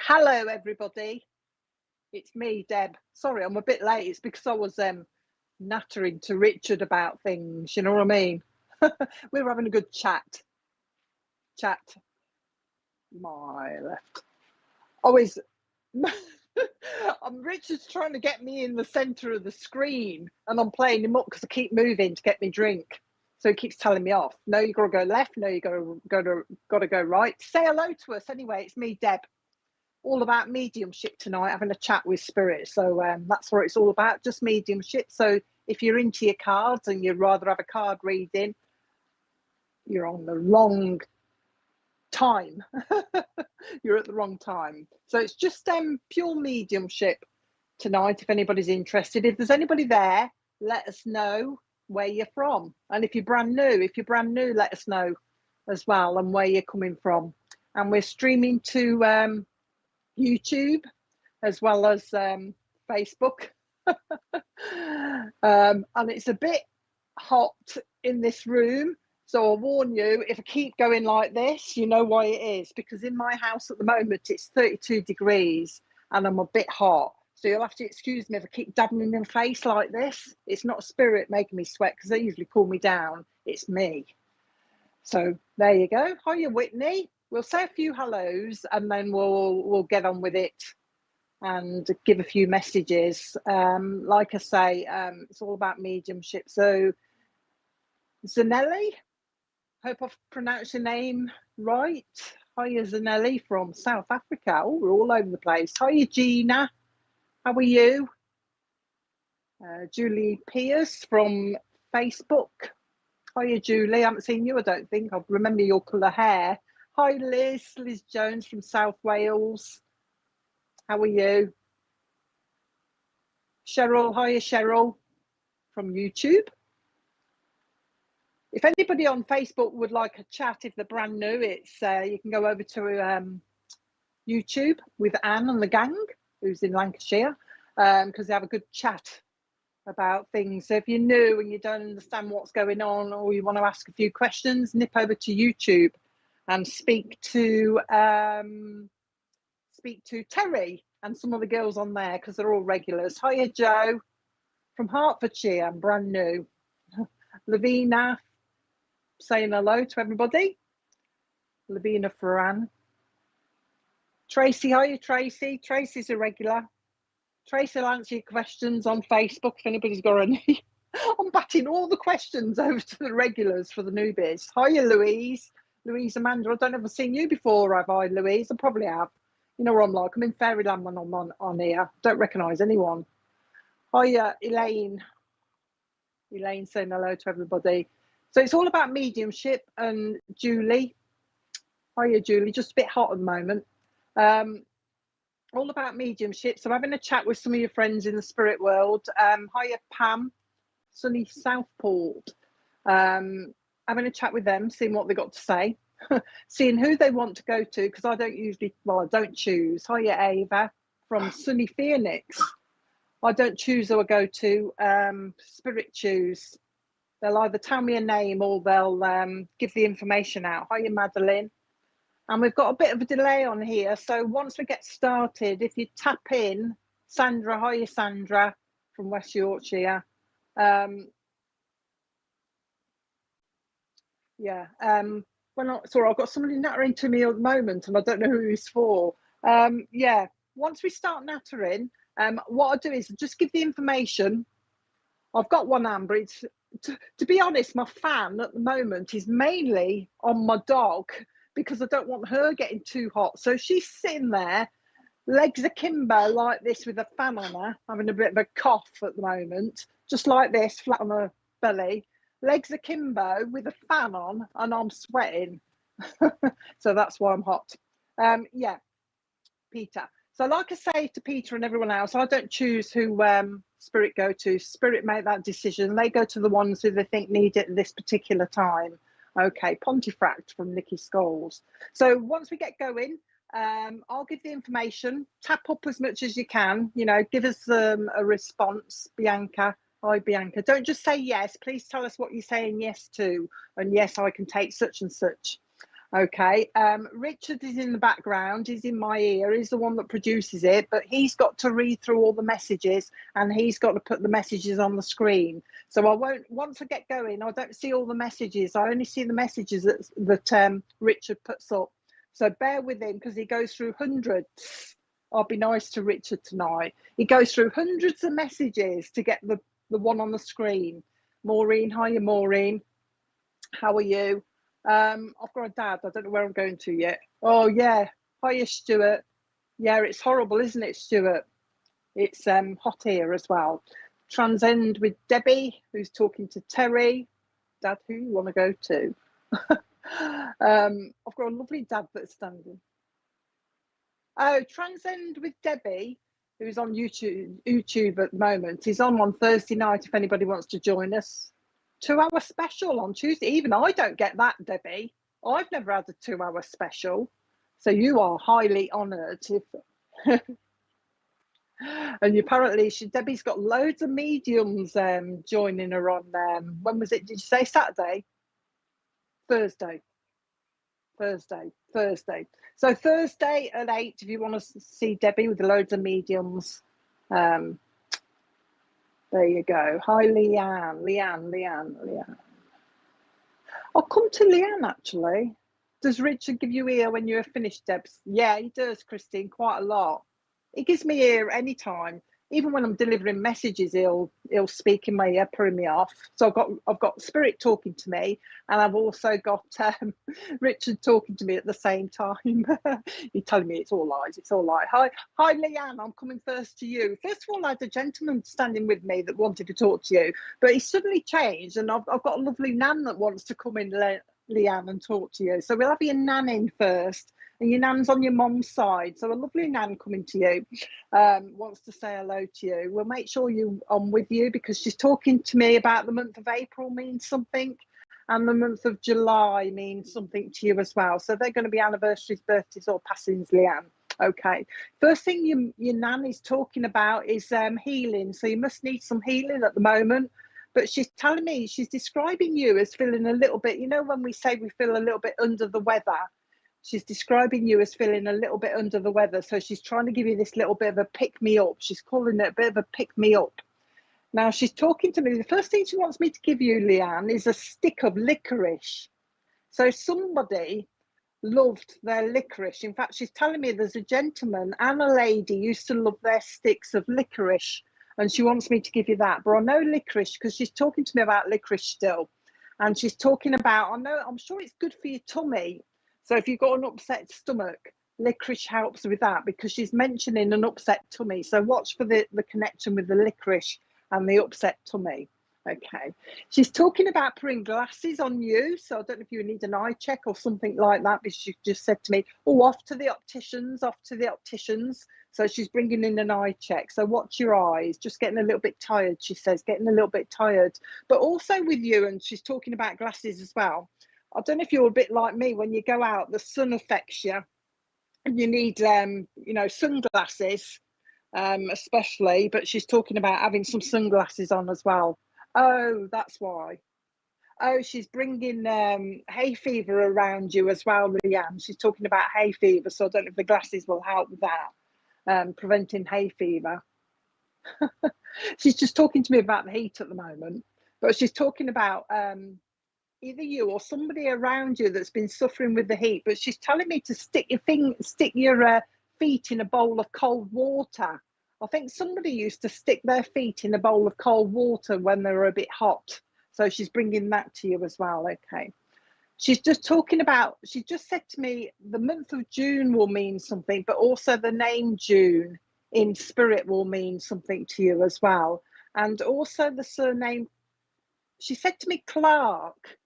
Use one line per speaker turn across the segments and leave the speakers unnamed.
Hello, everybody. It's me, Deb. Sorry, I'm a bit late. It's because I was nattering to Richard about things. You know what I mean? We were having a good chat. My left. Always. Richard's trying to get me in the centre of the screen, and I'm playing him up because I keep moving to get me drink. So he keeps telling me off. No, you got to go left. No, you got to go right. Say hello to us anyway. It's me, Deb. All about mediumship tonight, having a chat with spirit. So that's what it's all about, just mediumship. So if you're into your cards and you'd rather have a card reading, you're on the wrong time. You're at the wrong time. So it's just pure mediumship tonight, if anybody's interested. If there's anybody there, let us know where you're from. And if you're brand new, let us know as well and where you're coming from. And we're streaming to YouTube as well as Facebook. And it's a bit hot in this room, so I'll warn you, if I keep going like this, you know why it is, because in my house at the moment it's 32 degrees and I'm a bit hot, so you'll have to excuse me if I keep dabbing in my face like this. It's not spirit making me sweat, because they usually cool me down. It's me. So there you go. Hiya, Whitney. We'll say a few hellos and then we'll get on with it and give a few messages. Like I say, it's all about mediumship. So Zanelli, hope I've pronounced your name right. Hiya, Zanelli from South Africa. Oh, we're all over the place. Hiya, Gina. How are you? Julie Pierce from Facebook. Hiya, Julie. I haven't seen you, I don't think. I remember your colour hair. Hi, Liz Jones from South Wales. How are you? Cheryl, hiya, Cheryl from YouTube. If anybody on Facebook would like a chat, if they're brand new, it's you can go over to YouTube with Anne and the gang, who's in Lancashire, because they have a good chat about things. So if you're new and you don't understand what's going on, or you want to ask a few questions, nip over to YouTube and speak to Terry and some of the girls on there, because they're all regulars. Hiya, Joe from Hertfordshire. I'm brand new. Lavina saying hello to everybody. Lavina Ferran. Tracy, hiya, Tracy. Tracy's a regular. Tracy will answer your questions on Facebook if anybody's got any. I'm batting all the questions over to the regulars for the newbies. Hiya, Louise. Louise Amanda. I don't know if I've seen you before, have I, Louise? I probably have. You know what I'm like. I'm in fairyland when I'm on here. Don't recognise anyone. Hiya, Elaine. Elaine saying hello to everybody. So it's all about mediumship. And Julie. Hiya, Julie. Just a bit hot at the moment. All about mediumship. So having a chat with some of your friends in the spirit world. Hiya, Pam. Sunny Southport. Having a chat with them, seeing what they got to say. Seeing who they want to go to, because I don't choose. Hiya, Ava from Sunny Phoenix. I don't choose who I go to. Spirit choose. They'll either tell me a name or they'll give the information out. Hiya, Madeline. And we've got a bit of a delay on here, so once we get started, if you tap in, Sandra, hiya, Sandra from West Yorkshire. Sorry, I've got somebody nattering to me at the moment and I don't know who it's for. Once we start nattering, what I do is just give the information. I've got one, Amber. It's, to be honest, my fan at the moment is mainly on my dog, because I don't want her getting too hot. So she's sitting there, legs akimbo like this with a fan on her, having a bit of a cough at the moment, just like this, flat on her belly. Legs akimbo with a fan on, and I'm sweating. So that's why I'm hot. Peter. So like I say to Peter and everyone else, I don't choose who Spirit go to. Spirit make that decision. They go to the ones who they think need it at this particular time. Okay, Pontefract from Nikki Scholes. So once we get going, I'll give the information. Tap up as much as you can. You know, give us a response, Bianca. Hi, Bianca. Don't just say yes. Please tell us what you're saying yes to. And yes, I can take such and such. Okay, Richard is in the background, he's in my ear, he's the one that produces it, but he's got to read through all the messages and he's got to put the messages on the screen. So I won't, once I get going, I don't see all the messages, I only see the messages that Richard puts up. So bear with him because he goes through hundreds. I'll be nice to Richard tonight. He goes through hundreds of messages to get the one on the screen. Maureen, hiya Maureen, how are you? I've got a dad. I don't know where I'm going to yet. Oh yeah, hiya Stuart. Yeah, it's horrible, isn't it, Stuart? It's hot here as well. Transcend with Debbie, who's talking to Terry. Dad, who you want to go to? I've got a lovely dad that's standing. Oh, Transcend with Debbie, who's on YouTube at the moment. He's on Thursday night if anybody wants to join us. 2-hour special on Tuesday. Even I don't get that, Debbie. I've never had a 2-hour special. So you are highly honoured. And apparently Debbie's got loads of mediums joining her on when was it? Did you say Saturday? Thursday. So Thursday at 8 if you want to see Debbie with loads of mediums. There you go. Hi, Leanne. I'll come to Leanne, actually. Does Richard give you ear when you're finished, Debs? Yeah, he does, Christine, quite a lot. He gives me ear anytime. Even when I'm delivering messages, he'll speak in my ear, putting me off. So I've got Spirit talking to me, and I've also got Richard talking to me at the same time. He's telling me it's all lies. It's all lies. Hi, Leanne. I'm coming first to you. First of all, I had a gentleman standing with me that wanted to talk to you, but he suddenly changed, and I've got a lovely nan that wants to come in, Leanne, and talk to you. So we'll have your nan in first. And your nan's on your mum's side, so a lovely nan coming to you, wants to say hello to you. We'll make sure I'm with you because she's talking to me about the month of April means something, and the month of July means something to you as well. So they're going to be anniversaries, birthdays, or passings, Leanne. Okay. First thing your nan is talking about is healing. So you must need some healing at the moment. But she's telling me, she's describing you as feeling a little bit, you know, when we say we feel a little bit under the weather. She's describing you as feeling a little bit under the weather. So she's trying to give you this little bit of a pick me up. She's calling it a bit of a pick me up. Now she's talking to me. The first thing she wants me to give you, Leanne, is a stick of licorice. So somebody loved their licorice. In fact, she's telling me there's a gentleman and a lady used to love their sticks of licorice. And she wants me to give you that. But I know licorice because she's talking to me about licorice still. And she's talking about, I'm sure it's good for your tummy. So if you've got an upset stomach, licorice helps with that because she's mentioning an upset tummy. So watch for the connection with the licorice and the upset tummy. Okay. She's talking about putting glasses on you. So I don't know if you need an eye check or something like that, but she just said to me, off to the opticians. So she's bringing in an eye check. So watch your eyes, just getting a little bit tired, she says, getting a little bit tired. But also with you, and she's talking about glasses as well. I don't know if you're a bit like me, when you go out, the sun affects you and you need, sunglasses, especially, but she's talking about having some sunglasses on as well. Oh, that's why. Oh, she's bringing hay fever around you as well, Leanne. She's talking about hay fever, so I don't know if the glasses will help with that, preventing hay fever. She's just talking to me about the heat at the moment, but she's talking about either you or somebody around you that's been suffering with the heat, but she's telling me to stick your feet in a bowl of cold water. I think somebody used to stick their feet in a bowl of cold water when they were a bit hot. So she's bringing that to you as well. Okay. She's just talking about, she just said to me, the month of June will mean something, but also the name June in spirit will mean something to you as well. And also the surname, she said to me Clarke.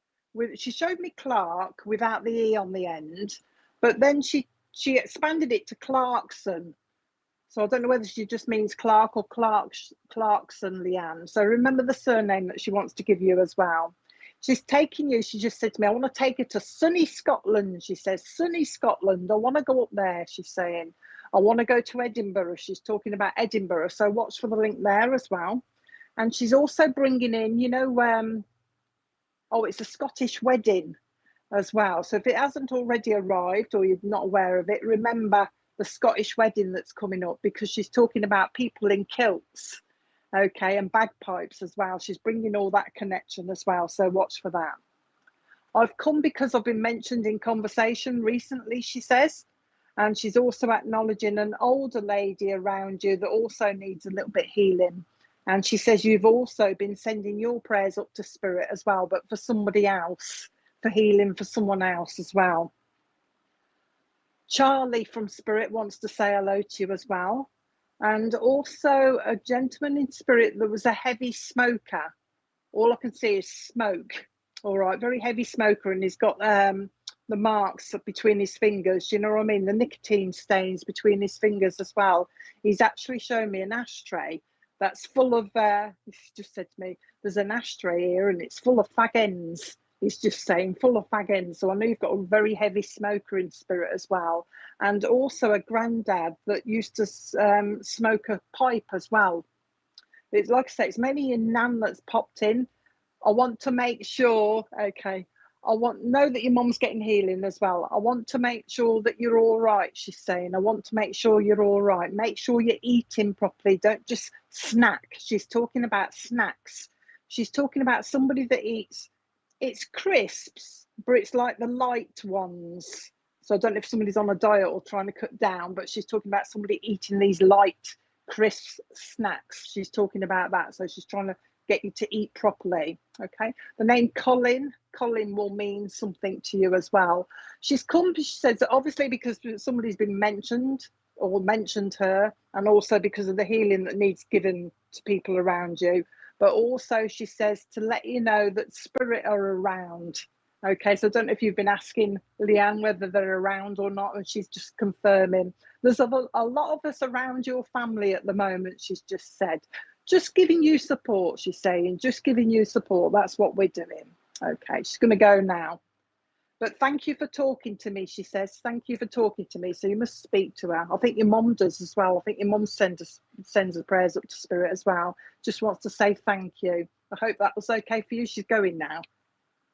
She showed me Clarke without the E on the end, but then she expanded it to Clarkson. So I don't know whether she just means Clarke or Clarkson, Leanne. So remember the surname that she wants to give you as well. She's taking you, she just said to me, I want to take her to sunny Scotland. She says, sunny Scotland. I want to go up there, she's saying. I want to go to Edinburgh. She's talking about Edinburgh. So watch for the link there as well. And she's also bringing in, it's a Scottish wedding. as well. So if it hasn't already arrived or you're not aware of it, remember the Scottish wedding that's coming up, because she's talking about people in kilts, okay, and bagpipes as well. She's bringing all that connection as well, so watch for that. I've come because I've been mentioned in conversation recently, she says, and she's also acknowledging an older lady around you that also needs a little bit healing. And she says you've also been sending your prayers up to Spirit as well, but for somebody else, for healing for someone else as well. Charlie from Spirit wants to say hello to you as well. And also a gentleman in Spirit that was a heavy smoker. All I can see is smoke. All right, very heavy smoker, and he's got the marks between his fingers. Do you know what I mean? The nicotine stains between his fingers as well. He's actually shown me an ashtray that's full of, he just said to me, there's an ashtray here and it's full of fag ends. He's just saying full of fag ends. So I know you've got a very heavy smoker in Spirit as well. And also a granddad that used to smoke a pipe as well. It's like I say, it's mainly your nan that's popped in. I want to make sure, okay, know that your mum's getting healing as well. I want to make sure that you're all right, she's saying. I want to make sure you're all right. Make sure you're eating properly. Don't just snack. She's talking about snacks. She's talking about somebody that eats, it's crisps, but it's like the light ones. So I don't know if somebody's on a diet or trying to cut down, but she's talking about somebody eating these light, crisp snacks. She's talking about that. So she's trying to get you to eat properly. Okay, the name Colin will mean something to you as well. She's come, she says, that obviously because somebody's been mentioned or mentioned her, and also because of the healing that needs given to people around you, but also she says to let you know that Spirit are around. Okay, so I don't know if you've been asking Leanne whether they're around or not, and she's just confirming. There's a lot of us around your family at the moment, she's just said. Just giving you support, she's saying, just giving you support. That's what we're doing. Okay, she's going to go now. But thank you for talking to me, she says. Thank you for talking to me. So you must speak to her. I think your mum does as well. I think your mum sends the prayers up to Spirit as well. Just wants to say thank you. I hope that was okay for you. She's going now.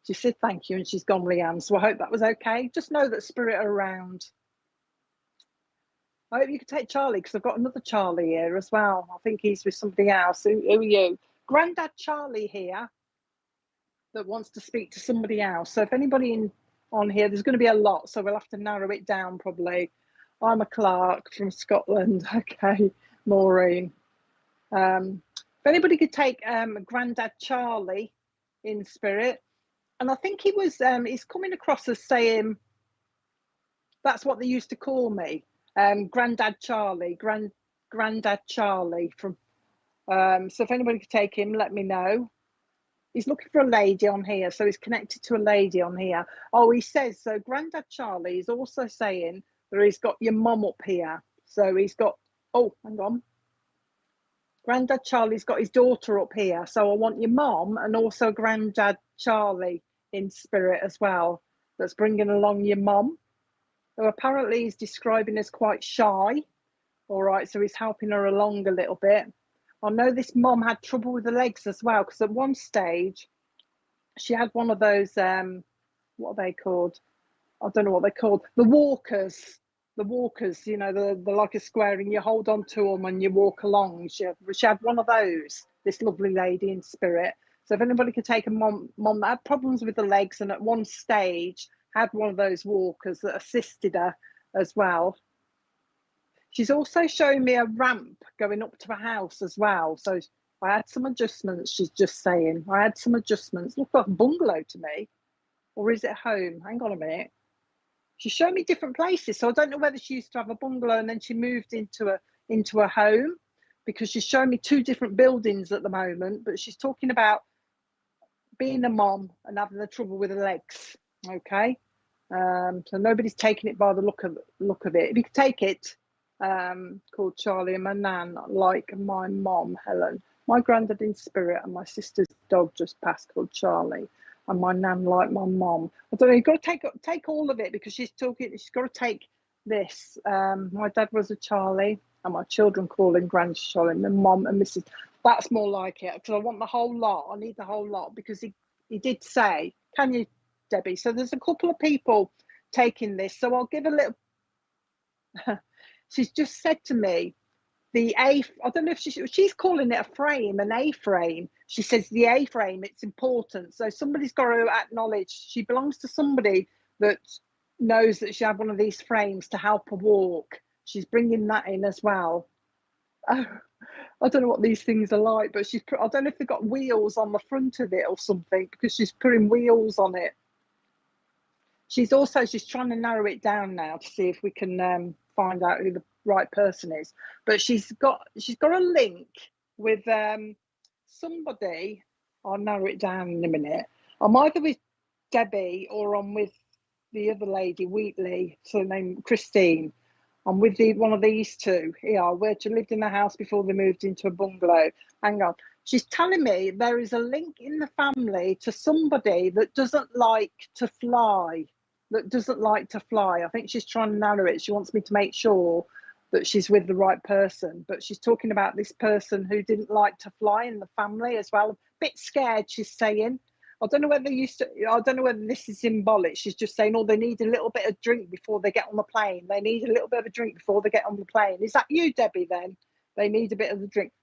She said thank you and she's gone, Leanne. So I hope that was okay. Just know that Spirit are around. I hope you could take Charlie, because I've got another Charlie here as well. I think he's with somebody else. Who are you? Grandad Charlie here that wants to speak to somebody else. So if anybody on here, there's going to be a lot, so we'll have to narrow it down probably. I'm a Clarke from Scotland. Okay, Maureen. If anybody could take Grandad Charlie in Spirit. And I think he was, he's coming across as saying, that's what they used to call me. Grandad Charlie, Grandad Charlie from. So if anybody could take him, let me know. He's looking for a lady on here, so he's connected to a lady on here. Oh, he says so. Grandad Charlie is also saying that he's got your mum up here. So he's got. Oh, hang on. Grandad Charlie's got his daughter up here. So I want your mum and also Grandad Charlie in Spirit as well. That's bringing along your mum, who apparently he's describing as quite shy. All right, so he's helping her along a little bit. I know this mum had trouble with the legs as well, because at one stage she had one of those, what are they called? I don't know what they're called. The walkers, you know, the like a square and you hold on to them and you walk along. She had one of those, this lovely lady in Spirit. So if anybody could take a mum that had problems with the legs and at one stage had one of those walkers that assisted her as well. She's also showing me a ramp going up to a house as well. So I had some adjustments, she's just saying. I had some adjustments. Look like a bungalow to me. Or is it home? Hang on a minute. She's showing me different places. So I don't know whether she used to have a bungalow and then she moved into a home, because she's showing me two different buildings at the moment. But she's talking about being a mom and having the trouble with the legs. Okay. So nobody's taking it by the look of it. If you could take it, called Charlie and my nan, like my mom, Helen. My granddad in Spirit and my sister's dog just passed called Charlie. And my nan like my mom. I don't know, you've got to take all of it, because she's got to take this. My dad was a Charlie and my children call him Grand Charlie, my mom and Mrs. That's more like it, because I want the whole lot. I need the whole lot, because he did say, can you Debbie. So there's a couple of people taking this. So I'll give a little. She's just said to me, I don't know if she's calling it a frame, an A-frame. She says the A-frame, it's important. So somebody's got to acknowledge she belongs to somebody that knows that she had one of these frames to help her walk. She's bringing that in as well. I don't know what these things are like, but I don't know if they've got wheels on the front of it or something, because she's putting wheels on it. She's trying to narrow it down now to see if we can find out who the right person is. But she's got a link with somebody. I'll narrow it down in a minute. I'm either with Debbie or I'm with the other lady, Wheatley, so named Christine. I'm with one of these two here, where she lived in the house before they moved into a bungalow. Hang on. She's telling me there is a link in the family to somebody that doesn't like to fly. I think she's trying to narrow it. She wants me to make sure that she's with the right person. But she's talking about this person who didn't like to fly in the family as well. A bit scared, she's saying. I don't know whether this is symbolic. She's just saying, they need a little bit of drink before they get on the plane. They need a little bit of a drink before they get on the plane. Is that you, Debbie, then? They need a bit of a drink.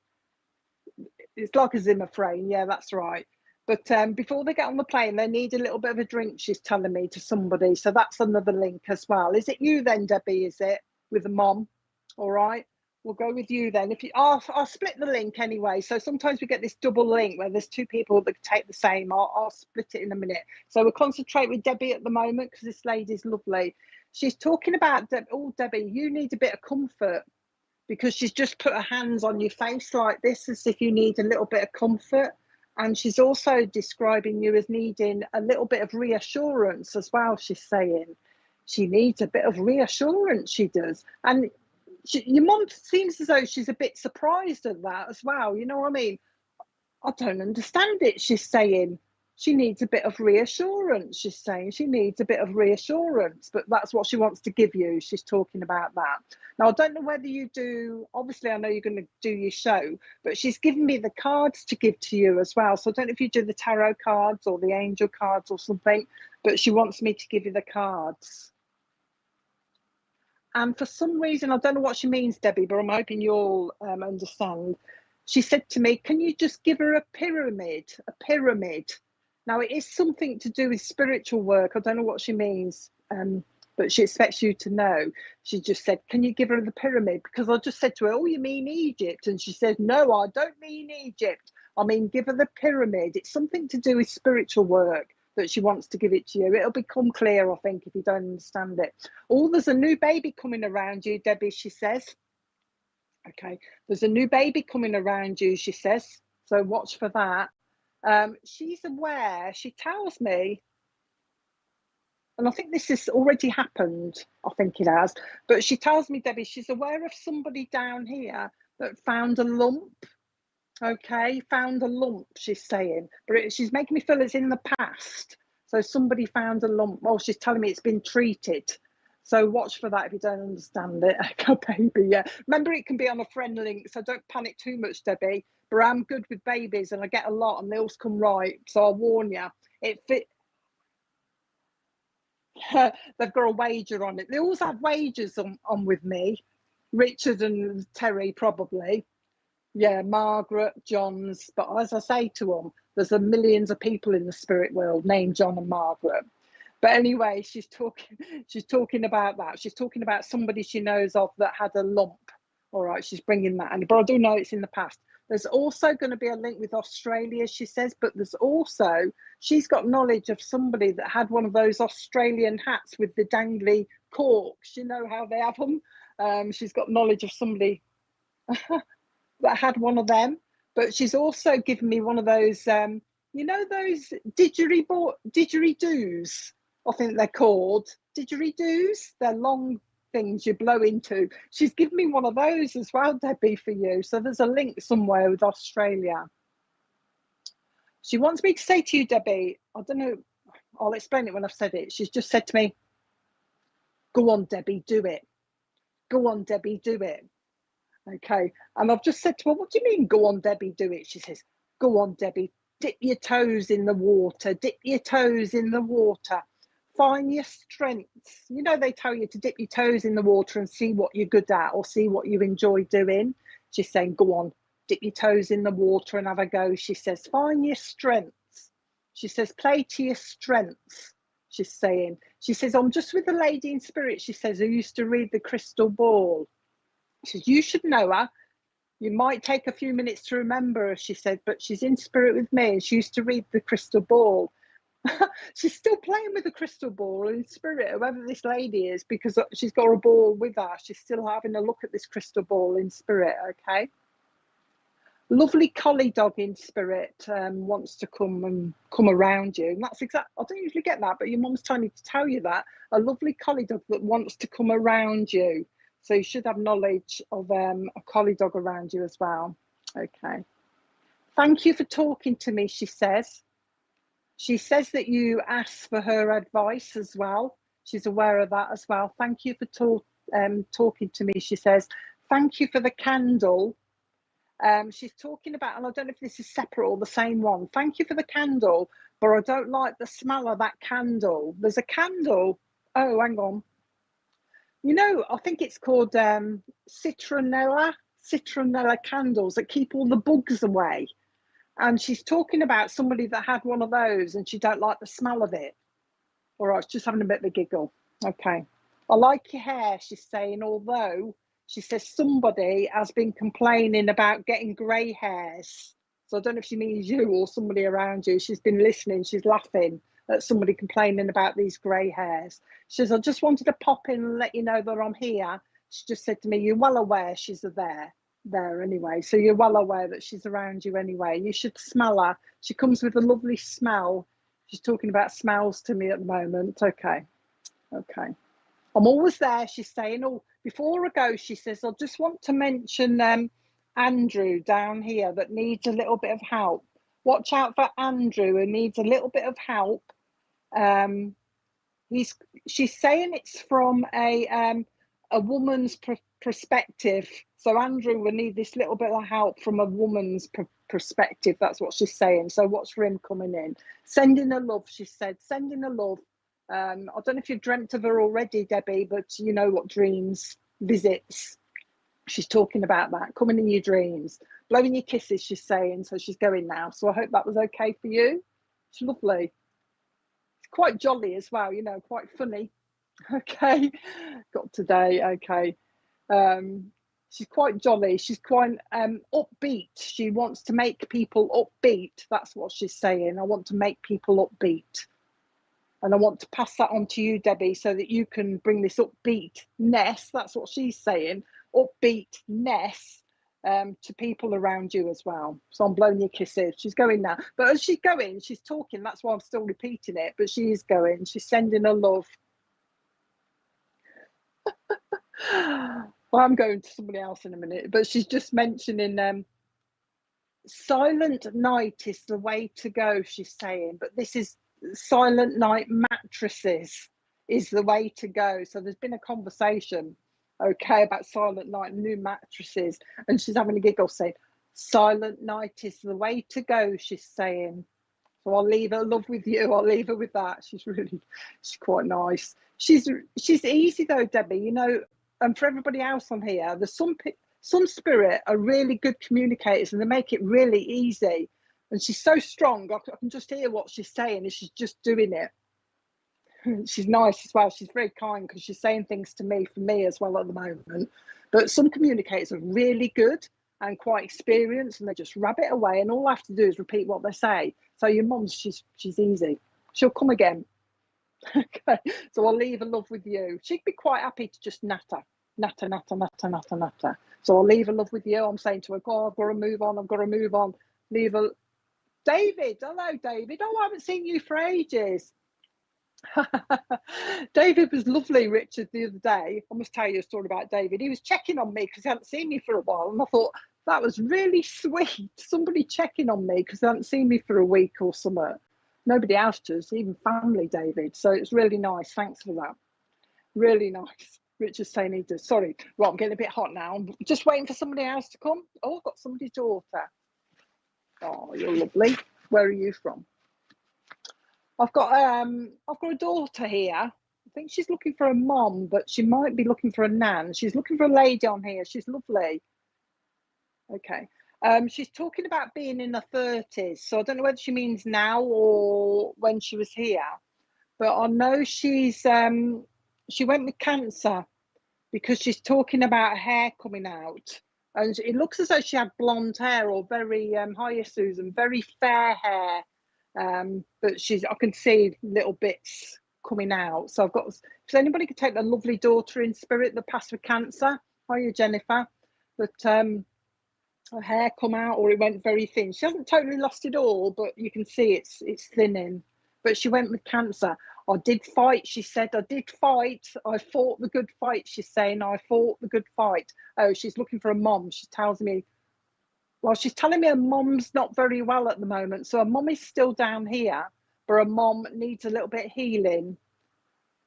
It's like a Zimmer frame. Yeah, that's right. But before they get on the plane, they need a little bit of a drink, she's telling me, to somebody. So that's another link as well. Is it you then, Debbie, is it? With the mom? All right. We'll go with you then. I'll split the link anyway. So sometimes we get this double link where there's two people that take the same. I'll split it in a minute. So we'll concentrate with Debbie at the moment because this lady's lovely. She's talking about, Debbie, you need a bit of comfort, because she's just put her hands on your face like this as if you need a little bit of comfort. And she's also describing you as needing a little bit of reassurance as well. She's saying she needs a bit of reassurance, she does. And your mum seems as though she's a bit surprised at that as well. You know what I mean? I don't understand it, she's saying. She needs a bit of reassurance, she's saying. She needs a bit of reassurance, but that's what she wants to give you. She's talking about that. Now, I don't know whether you do, obviously I know you're going to do your show, but she's given me the cards to give to you as well. So I don't know if you do the tarot cards or the angel cards or something, but she wants me to give you the cards. And for some reason, I don't know what she means, Debbie, but I'm hoping you'll understand. She said to me, can you just give her a pyramid? A pyramid. Now, it is something to do with spiritual work. I don't know what she means, but she expects you to know. She just said, can you give her the pyramid? Because I just said to her, you mean Egypt? And she said, no, I don't mean Egypt. I mean, give her the pyramid. It's something to do with spiritual work that she wants to give it to you. It'll become clear, I think, if you don't understand it. There's a new baby coming around you, Debbie, she says. Okay, there's a new baby coming around you, she says. So watch for that. She's aware, she tells me, and I think this has already happened, I think it has, but she tells me, Debbie, she's aware of somebody down here that found a lump. Okay, found a lump, she's saying, but she's making me feel it's in the past. So somebody found a lump. She's telling me it's been treated. So watch for that if you don't understand it. Okay, baby, yeah. Remember, it can be on a friend link, so don't panic too much, Debbie. But I'm good with babies and I get a lot and they always come right. So I'll warn you. They've got a wager on it. They always have wagers on with me. Richard and Terry, probably. Yeah, Margaret, John's. But as I say to them, there's millions of people in the spirit world named John and Margaret. But anyway, she's talking about that. She's talking about somebody she knows of that had a lump. All right, she's bringing that in. But I do know it's in the past. There's also going to be a link with Australia, she says, but there's also, she's got knowledge of somebody that had one of those Australian hats with the dangly corks. You know how they have them? She's got knowledge of somebody that had one of them. But she's also given me one of those, you know, those didgeridoos, I think they're called. Didgeridoos? They're long things you blow into. She's given me one of those as well, Debbie, for you. So there's a link somewhere with Australia. She wants me to say to you, Debbie, I don't know, I'll explain it when I've said it. She's just said to me, go on, Debbie, do it. Go on, Debbie, do it. Okay. And I've just said to her, what do you mean, go on, Debbie, do it? She says, go on, Debbie, Dip your toes in the water, dip your toes in the water. Find your strengths. You know, they tell you to dip your toes in the water and see what you're good at or see what you enjoy doing. She's saying, go on, dip your toes in the water and have a go. She says, find your strengths. She says, play to your strengths. She's saying, she says, I'm just with a lady in spirit, she says, who used to read the crystal ball. She says, you should know her. You might take a few minutes to remember her, she said, but she's in spirit with me and she used to read the crystal ball. She's still playing with the crystal ball in spirit, whoever this lady is, because she's got a ball with her. She's still having a look at this crystal ball in spirit, okay? Lovely collie dog in spirit wants to come around you. And that's exactly, I don't usually get that, but your mum's telling me to tell you that. A lovely collie dog that wants to come around you. So you should have knowledge of a collie dog around you as well. Okay. Thank you for talking to me, she says. She says that you asked for her advice as well. She's aware of that as well. Thank you for talking to me, she says. Thank you for the candle. She's talking about, and I don't know if this is separate or the same one. Thank you for the candle, but I don't like the smell of that candle. There's a candle. Oh, hang on. You know, I think it's called citronella candles that keep all the bugs away. And she's talking about somebody that had one of those and she don't like the smell of it. All right, she's just having a bit of a giggle. Okay. I like your hair, she's saying, although she says somebody has been complaining about getting grey hairs. So I don't know if she means you or somebody around you. She's been listening, she's laughing at somebody complaining about these grey hairs. She says, I just wanted to pop in and let you know that I'm here. She just said to me, you're well aware she's there anyway, so you're well aware that she's around you anyway. You should smell her. She comes with a lovely smell. She's talking about smells to me at the moment. Okay. I'm always there, she's saying. Oh, before I go, she says, I just want to mention Andrew down here that needs a little bit of help. Watch out for Andrew who needs a little bit of help. She's saying it's from a woman's perspective. So Andrew will need this little bit of help from a woman's perspective. That's what she's saying. So watch for him coming in. Sending her love, she said. Sending her love. I don't know if you've dreamt of her already, Debbie, but you know what dreams, visits. She's talking about that. Coming in your dreams. Blowing your kisses, she's saying. So she's going now. So I hope that was okay for you. It's lovely. It's quite jolly as well, you know, quite funny. Okay. Got today. Okay. She's quite jolly. She's quite upbeat. She wants to make people upbeat. That's what she's saying. I want to make people upbeat. And I want to pass that on to you, Debbie, so that you can bring this upbeatness, that's what she's saying, upbeatness to people around you as well. So I'm blowing your kisses. She's going now. But as she's going, she's talking. That's why I'm still repeating it. But she is going. She's sending her love. Well, I'm going to somebody else in a minute, but she's just mentioning silent night is the way to go, she's saying, but this is silent night mattresses is the way to go. So there's been a conversation, okay, about silent night new mattresses, and she's having a giggle saying, silent night is the way to go, she's saying. So I'll leave her love with you. I'll leave her with that. She's quite nice. She's easy though, Debbie, you know. And for everybody else on here, there's some spirit are really good communicators and they make it really easy. And she's so strong, I can just hear what she's saying and she's just doing it. She's nice as well. She's very kind because she's saying things to me, for me as well at the moment. But some communicators are really good and quite experienced and they just rub it away and all I have to do is repeat what they say. So your mum's, she's easy. She'll come again. Okay, so I'll leave her love with you. She'd be quite happy to just natter. So I'll leave her love with you. I'm saying to her, God, I've got to move on. Leave her. David, hello, David. Oh, I haven't seen you for ages. David was lovely, Richard, the other day. I must tell you a story about David. He was checking on me because he hadn't seen me for a while. And I thought, that was really sweet. Somebody checking on me because they hadn't seen me for a week or something. Nobody else does, even family, David. So it's really nice. Thanks for that. Really nice. Richard's saying he does. Sorry. Right, I'm getting a bit hot now. I'm just waiting for somebody else to come. Oh, I've got somebody's daughter. Oh, you're lovely. Where are you from? I've got a daughter here. I think she's looking for a mom, but she might be looking for a nan. She's looking for a lady on here. She's lovely. Okay. She's talking about being in her 30s. So I don't know whether she means now or when she was here. But I know she went with cancer because she's talking about hair coming out. And it looks as though she had blonde hair or very, hiya Susan, very fair hair. But I can see little bits coming out. So I've got, if anybody could take the lovely daughter in spirit that passed with cancer. Hiya Jennifer. But her hair come out or it went very thin. She hasn't totally lost it all, but you can see it's thinning. But she went with cancer. I did fight, she said. I did fight. I fought the good fight, she's saying. I fought the good fight. Oh, she's looking for a mom. She tells me, well, she's telling me her mom's not very well at the moment. So her mom is still down here, but her mom needs a little bit of healing.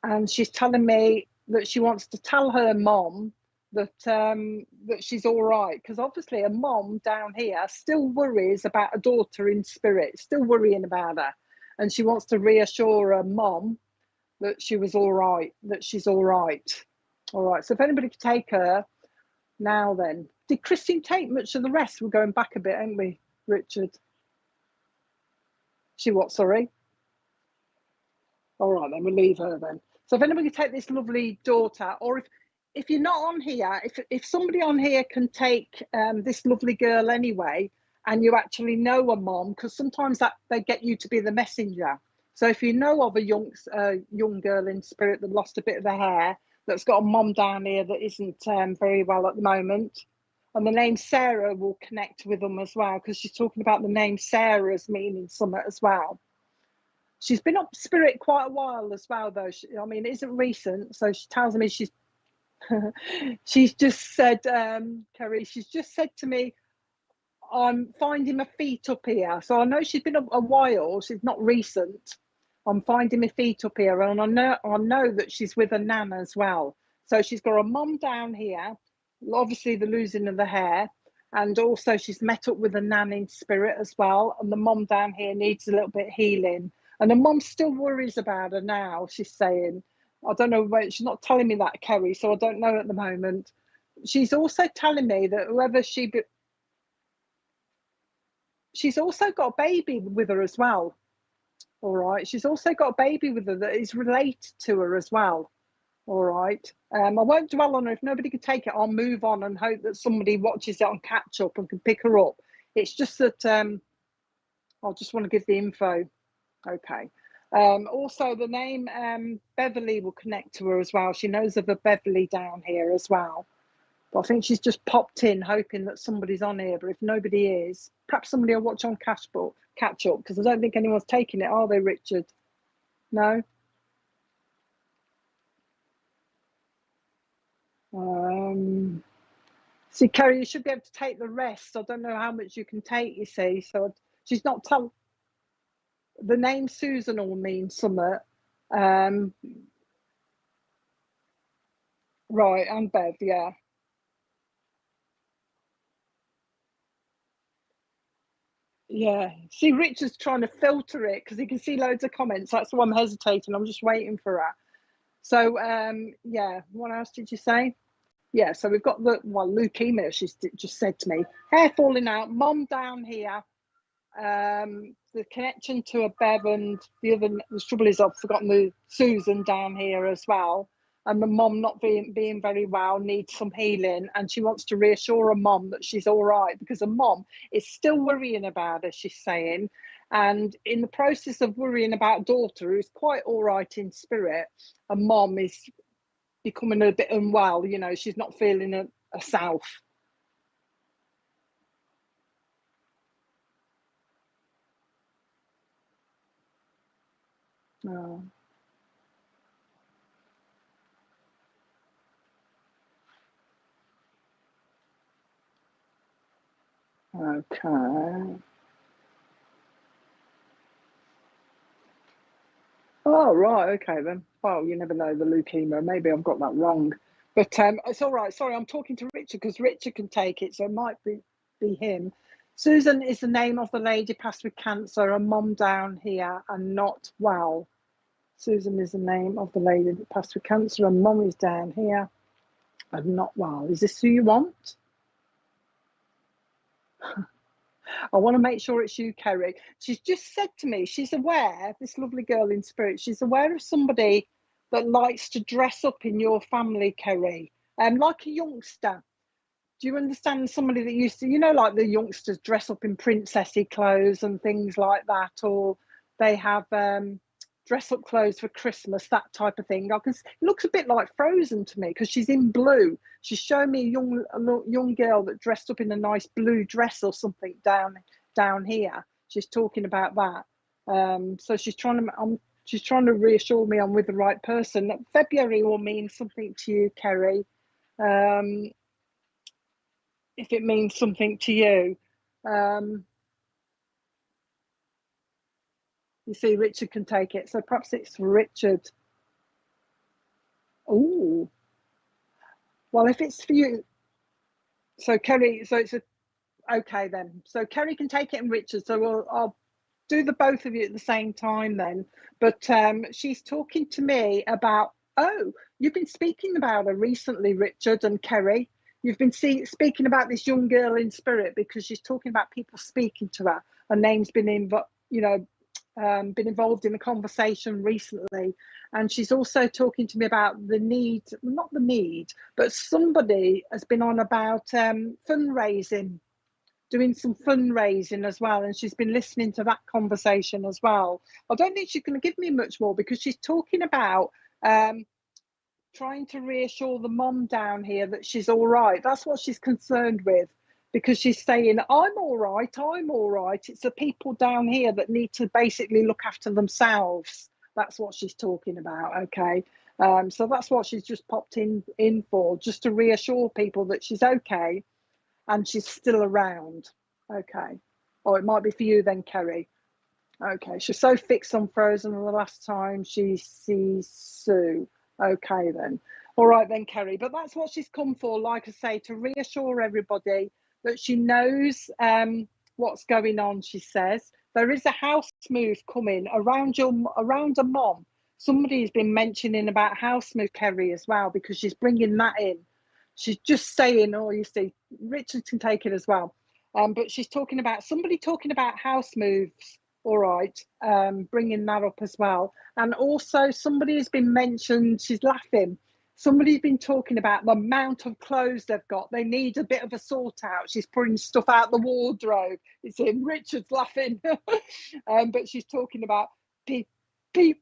And she's telling me that she wants to tell her mom that she's all right, because obviously a mom down here still worries about a daughter in spirit, still worrying about her, and she wants to reassure her mom that she was all right, that she's all right. All right, so if anybody could take her now, then. Did Christine take much of the rest? We're going back a bit, ain't we, Richard? She what, sorry? All right, then we'll leave her then. So if anybody could take this lovely daughter, or if you're not on here, if somebody on here can take this lovely girl anyway, and you actually know a mom, because sometimes that they get you to be the messenger. So if you know of a young girl in spirit that lost a bit of her hair, that's got a mom down here that isn't very well at the moment, and the name Sarah will connect with them as well, because she's talking about the name Sarah's meaning something as well. She's been up spirit quite a while as well, though. I mean, it isn't recent, so she tells me she's just said, Kerry, she's just said to me, I'm finding my feet up here. So I know she's been up a while. She's not recent. I'm finding my feet up here, and I know that she's with a nan as well. So she's got a mum down here, obviously the losing of the hair, and also she's met up with a nan in spirit as well. And the mum down here needs a little bit of healing. And the mum still worries about her now, she's saying. I don't know, she's not telling me that, Kerry, so I don't know at the moment. She's also telling me that whoever she's also got a baby with her as well. All right. She's also got a baby with her that is related to her as well. All right. I won't dwell on her. If nobody can take it, I'll move on and hope that somebody watches it on catch up and can pick her up. It's just that I just want to give the info. Okay. Also, the name Beverly will connect to her as well. She knows of a Beverly down here as well. But I think she's just popped in hoping that somebody's on here. But if nobody is, perhaps somebody will watch on catch up, because I don't think anyone's taking it, are they, Richard? No? See, Kerry, you should be able to take the rest. I don't know how much you can take, you see. So she's not telling. The name Susan will mean something. Right, and Bev, yeah. Yeah. See, Richard's trying to filter it because he can see loads of comments. That's why I'm hesitating. I'm just waiting for her. So, yeah, what else did you say? Yeah, so we've got leukemia, she's just said to me. Hair falling out, mom down here. The connection to a Bev, and the trouble is I've forgotten the Susan down here as well. And the mom not being very well, needs some healing, and she wants to reassure her mom that she's all right, because her mom is still worrying about her, she's saying. And in the process of worrying about daughter, who's quite all right in spirit, her mom is becoming a bit unwell, you know, she's not feeling herself. Oh. Okay. Oh, right. Okay, then. Well, you never know the leukemia. Maybe I've got that wrong. But it's all right. Sorry, I'm talking to Richard because Richard can take it, so it might be him. Susan is the name of the lady passed with cancer. Her mum down here and not well. Susan is the name of the lady that passed with cancer. Her mum is down here and not well. Is this who you want? I want to make sure it's you, Kerry. She's just said to me, she's aware, this lovely girl in spirit, she's aware of somebody that likes to dress up in your family, Kerry, like a youngster. Do you understand? Somebody that used to, you know, like the youngsters dress up in princessy clothes and things like that, or they have dress up clothes for Christmas, that type of thing. It looks a bit like Frozen to me because she's in blue. She's showing me a young girl that dressed up in a nice blue dress or something down here. She's talking about that. So she's trying to reassure me I'm with the right person. February will mean something to you, Kerry. If it means something to you. You see, Richard can take it. So perhaps it's for Richard. Oh, well, if it's for you. So Kerry, so it's okay then. So Kerry can take it and Richard. So I'll do the both of you at the same time then. But she's talking to me about, oh, you've been speaking about her recently, Richard and Kerry. You've been speaking about this young girl in spirit because she's talking about people speaking to her. Her name's been been involved in a conversation recently, and she's also talking to me about the need, not the need, but somebody has been on about fundraising, doing some fundraising as well, and she's been listening to that conversation as well. I don't think she's going to give me much more because she's talking about trying to reassure the mom down here that she's all right. That's what she's concerned with, because she's saying, I'm all right, I'm all right. It's the people down here that need to basically look after themselves. That's what she's talking about, okay? So that's what she's just popped in for, just to reassure people that she's okay and she's still around, okay? Or it might be for you then, Kerry. Okay, she's so fixed on Frozen the last time she sees Sue. Okay then. All right then, Kerry. But that's what she's come for, like I say, to reassure everybody that she knows what's going on, she says. There is a house move coming around a mom. Somebody's been mentioning about house move, Kerry, as well, because she's bringing that in. She's just saying, oh, you see, Richard can take it as well. But she's talking about, somebody talking about house moves. All right, bringing that up as well. And also somebody has been mentioned, she's laughing, somebody's been talking about the amount of clothes they've got. They need a bit of a sort out. She's putting stuff out the wardrobe. It's in, Richard's laughing. But she's talking about people.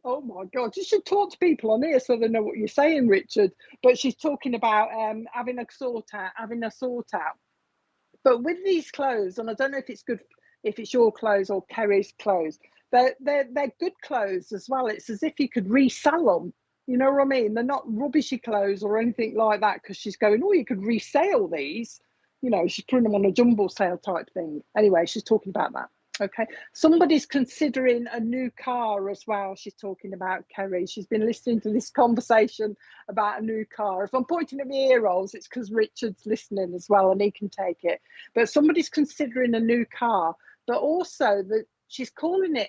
Oh my God, you should talk to people on here so they know what you're saying, Richard. But she's talking about having a sort out. But with these clothes, and I don't know if it's good, if it's your clothes or Kerry's clothes, they're good clothes as well. It's as if you could resell them. You know what I mean? They're not rubbishy clothes or anything like that, because she's going, oh, you could resell these. You know, she's putting them on a jumble sale type thing. Anyway, she's talking about that. Okay, somebody's considering a new car as well. She's talking about, Kerry. She's been listening to this conversation about a new car. If I'm pointing at my ear rolls, it's because Richard's listening as well and he can take it. But somebody's considering a new car, but also that she's calling it,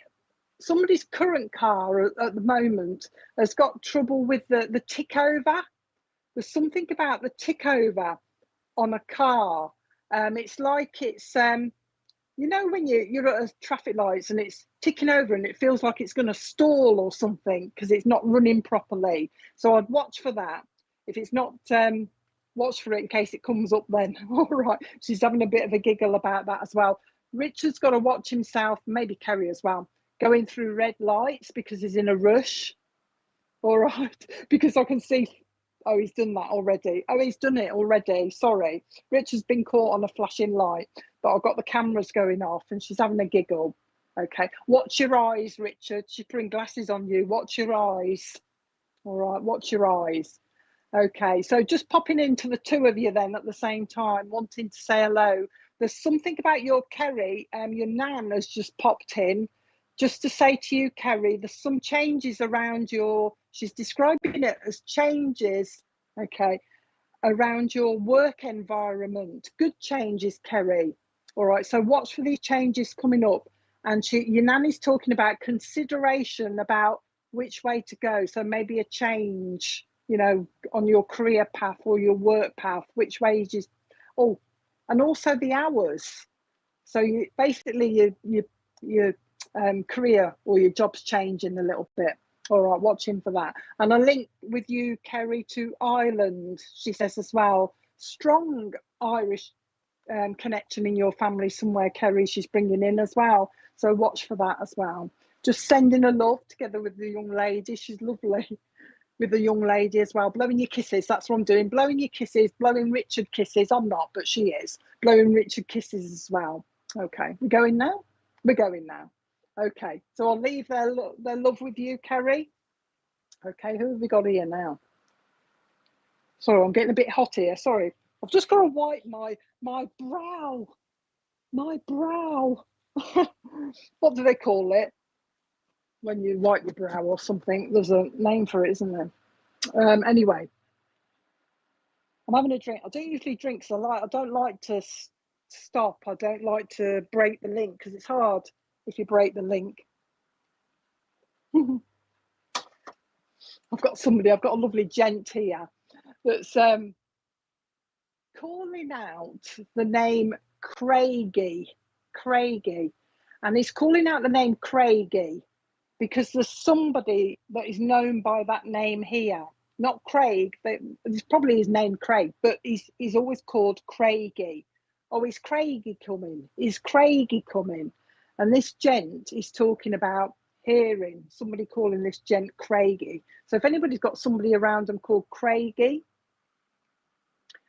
somebody's current car at the moment has got trouble with the tick over. There's something about the tick over on a car. It's like it's you know, when you're at a traffic lights and it's ticking over and it feels like it's going to stall or something because it's not running properly. So I'd watch for that. If it's not, watch for it in case it comes up then. All right. She's having a bit of a giggle about that as well. Richard's got to watch himself, maybe Kerry as well, going through red lights because he's in a rush. All right. Because I can see, oh, he's done that already. Oh, he's done it already. Sorry. Richard's been caught on a flashing light, but I've got the cameras going off and she's having a giggle. Okay. Watch your eyes, Richard. She's putting glasses on you. Watch your eyes. All right. Watch your eyes. Okay. So just popping into the two of you then at the same time, wanting to say hello. There's something about your Kerry. Your nan has just popped in. Just to say to you, Kerry, there's some changes around she's describing it as changes, okay, around your work environment. Good changes, Kerry. All right, so watch for these changes coming up. And your nanny's talking about consideration about which way to go. So maybe a change, you know, on your career path or your work path, which way is just, oh, and also the hours. So you basically your career or your job's changing a little bit. All right, watching for that. And a link with you, Kerry, to Ireland, she says as well. Strong Irish connection in your family somewhere, Kerry, she's bringing in as well. So watch for that as well. Just sending a love together with the young lady. She's lovely with the young lady as well. Blowing your kisses. That's what I'm doing. Blowing your kisses, blowing Richard kisses. I'm not, but she is. Blowing Richard kisses as well. Okay, we're going now? We're going now. Okay, so I'll leave their love with you, Kerry. Okay, who have we got here now? Sorry, I'm getting a bit hot here. Sorry. I've just got to wipe my brow. My brow. What do they call it when you wipe your brow or something? There's a name for it, isn't there? Anyway, I'm having a drink. I don't usually drink because I don't like to stop. I don't like to break the link because it's hard if you break the link. I've got a lovely gent here that's calling out the name Craigie, and he's calling out the name Craigie because there's somebody that is known by that name here. Not Craig, but it's probably his name Craig, but he's always called Craigie. Oh, is Craigie coming? Is Craigie coming? And this gent is talking about hearing somebody calling this gent Craigie. So if anybody's got somebody around them called Craigie,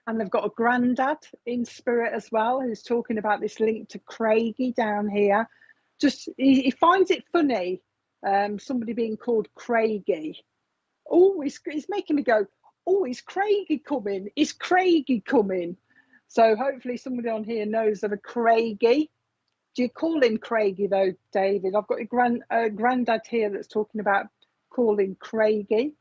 and they've got a granddad in spirit as well who's talking about this link to Craigie down here. Just he finds it funny, somebody being called Craigie. Oh, it's making me go, oh, is Craigie coming? Is Craigie coming? So hopefully somebody on here knows of a Craigie. Do you call him Craigie though, David? I've got a granddad here that's talking about calling Craigie.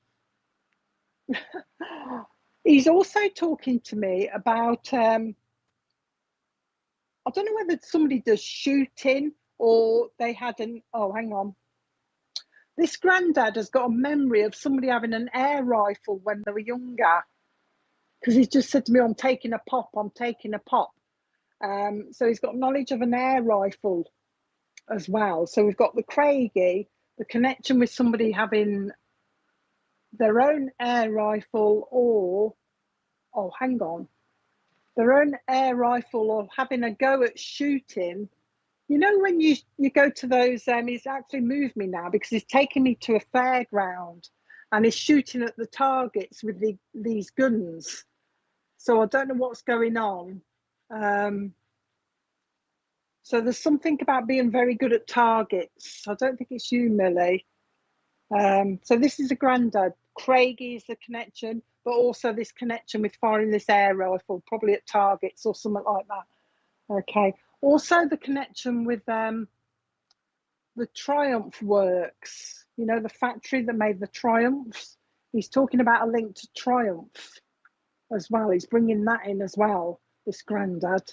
He's also talking to me about, I don't know whether somebody does shooting or they had oh, hang on. This granddad has got a memory of somebody having an air rifle when they were younger. Because he's just said to me, I'm taking a pop. So he's got knowledge of an air rifle as well. So we've got the Craigie, the connection with somebody having their own air rifle or, oh, hang on, their own air rifle or having a go at shooting. You know, when you go to those, he's actually moved me now because he's taking me to a fairground and he's shooting at the targets with these guns. So I don't know what's going on. So there's something about being very good at targets. I don't think it's you, Millie. So this is a granddad. Craigie is the connection, but also this connection with firing this air rifle, probably at targets or something like that. Okay. Also the connection with the Triumph Works, you know, the factory that made the Triumphs. He's talking about a link to Triumph as well. He's bringing that in as well, this granddad.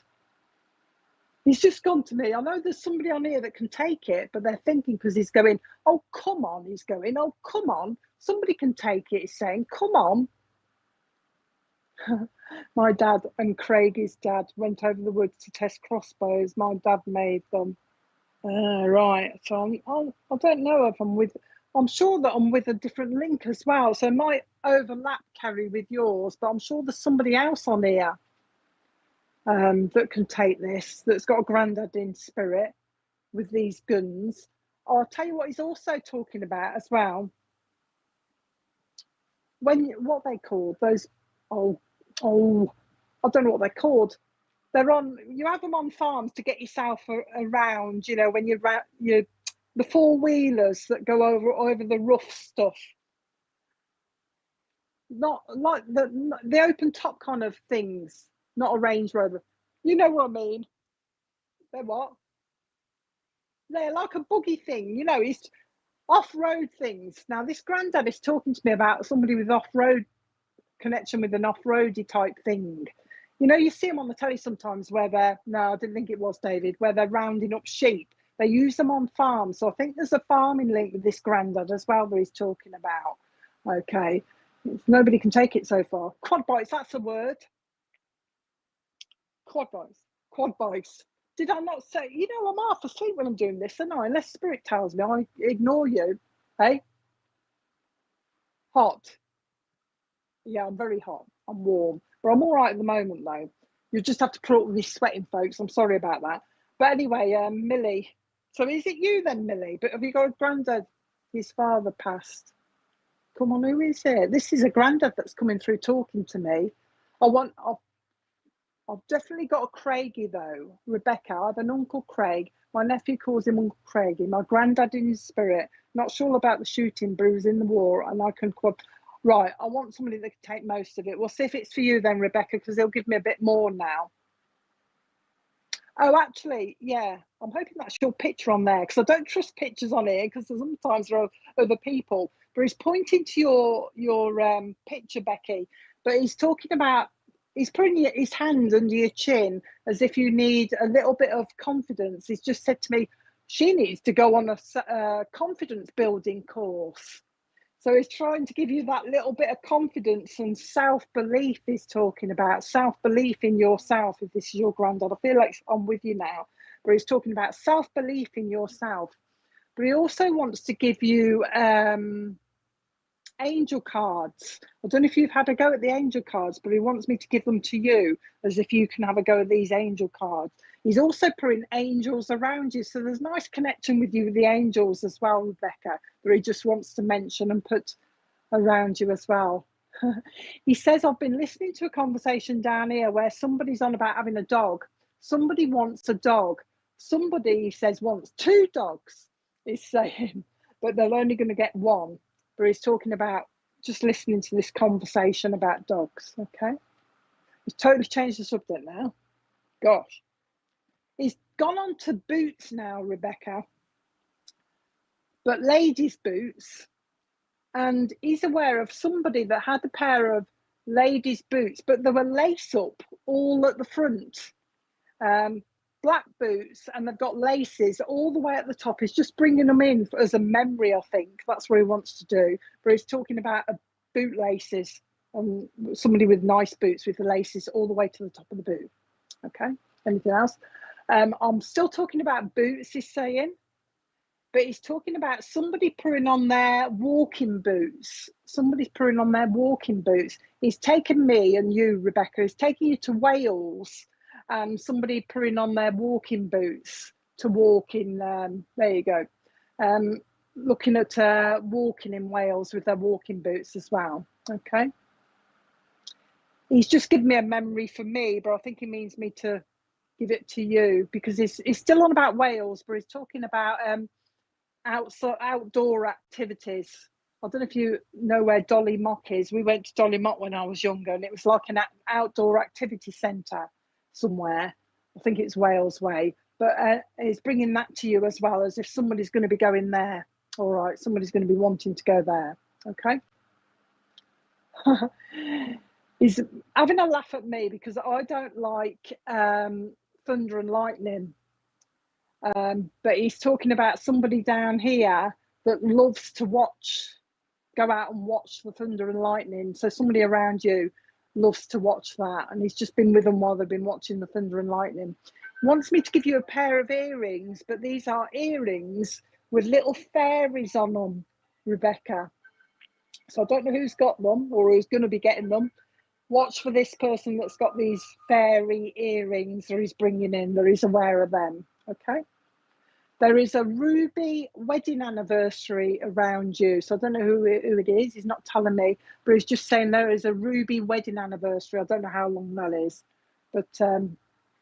He's just gone to me. I know there's somebody on here that can take it, but they're thinking because he's going, oh, come on. He's going, oh, come on. Somebody can take it. He's saying, come on. My dad and Craigie's dad went over the woods to test crossbows. My dad made them. Right. So I don't know if I'm sure that I'm with a different link as well. So it might overlap, Carrie, with yours, but I'm sure there's somebody else on here that can take this, that's got a granddad in spirit with these guns. I'll tell you what he's also talking about as well. What they called those, I don't know what they're called. You have them on farms to get yourself around, you know, when you're the four-wheelers that go over the rough stuff. Not like the open top kind of things, not a Range Rover. You know what I mean? They're what? They're like a buggy thing, you know, it's off-road things. Now, this granddad is talking to me about somebody with off-road connection with an off-roady type thing. You know, you see them on the telly sometimes where they're, no, I didn't think it was David, where they're rounding up sheep. They use them on farms. So I think there's a farming link with this granddad as well that he's talking about. Okay. Nobody can take it so far. Quad bites, that's a word. Quad bites. Quad bites. Did I not say, you know, I'm half asleep when I'm doing this, and unless spirit tells me, I ignore you. Hey? Hot. Yeah, I'm very hot. I'm warm. But I'm all right at the moment, though. You just have to put up with me sweating, folks. I'm sorry about that. But anyway, Millie. So is it you then, Millie? But have you got a granddad? His father passed. Come on, who is it? This is a granddad that's coming through talking to me. I've definitely got a Craigie, though. Rebecca, I have an Uncle Craig. My nephew calls him Uncle Craigie. My granddad in his spirit. Not sure about the shooting, but he was in the war, and I can quote. Right, I want somebody that can take most of it. We'll see if it's for you then, Rebecca, because they'll give me a bit more now. Oh, actually, yeah, I'm hoping that's your picture on there, because I don't trust pictures on here, because sometimes there are other people. But he's pointing to your picture, Becky. But he's talking about, he's putting his hand under your chin as if you need a little bit of confidence. He's just said to me, she needs to go on a confidence building course. So he's trying to give you that little bit of confidence and self-belief. He's talking about self-belief in yourself. If this is your granddad, I feel like I'm with you now. But he's talking about self-belief in yourself. But he also wants to give you angel cards. I don't know if you've had a go at the angel cards, but he wants me to give them to you as if you can have a go at these angel cards. He's also putting angels around you, so there's nice connection with you with the angels as well, Rebecca, that he just wants to mention and put around you as well. He says, I've been listening to a conversation down here where somebody's on about having a dog. Somebody wants a dog. Somebody, he says, wants 2 dogs, he's saying, but they're only going to get 1. But he's talking about just listening to this conversation about dogs. Okay, he's totally changed the subject now. Gosh, he's gone on to boots now, Rebecca, but ladies' boots, and he's aware of somebody that had a pair of ladies' boots, but they were lace up all at the front. Black boots, and they've got laces all the way at the top. He's just bringing them in as a memory, I think. That's what he wants to do. But he's talking about boot laces, and somebody with nice boots with the laces all the way to the top of the boot. Okay, anything else? I'm still talking about boots, he's saying. But he's talking about somebody putting on their walking boots. Somebody's putting on their walking boots. He's taken me and you, Rebecca, he's taking you to Wales. Somebody putting on their walking boots to walk in, there you go. Looking at walking in Wales with their walking boots as well. Okay. He's just given me a memory for me, but I think he means me to give it to you, because he's still on about Wales, but he's talking about outdoor activities. I don't know if you know where Dolly Mock is. We went to Dolly Mock when I was younger, and it was like an outdoor activity centre somewhere. I think it's Wales way, but he's bringing that to you as well, as if somebody's going to be going there. All right, somebody's going to be wanting to go there. Okay. He's having a laugh at me because I don't like thunder and lightning. But he's talking about somebody down here that loves to go out and watch the thunder and lightning. So somebody around you loves to watch that, and he's just been with them while they've been watching the thunder and lightning. He wants me to give you a pair of earrings, but these are earrings with little fairies on them, Rebecca. So I don't know who's got them or who's going to be getting them. Watch for this person that's got these fairy earrings that he's bringing in, that he's aware of them. Okay. There is a ruby wedding anniversary around you. So I don't know who it is. He's not telling me, but he's just saying there is a ruby wedding anniversary. I don't know how long that is, but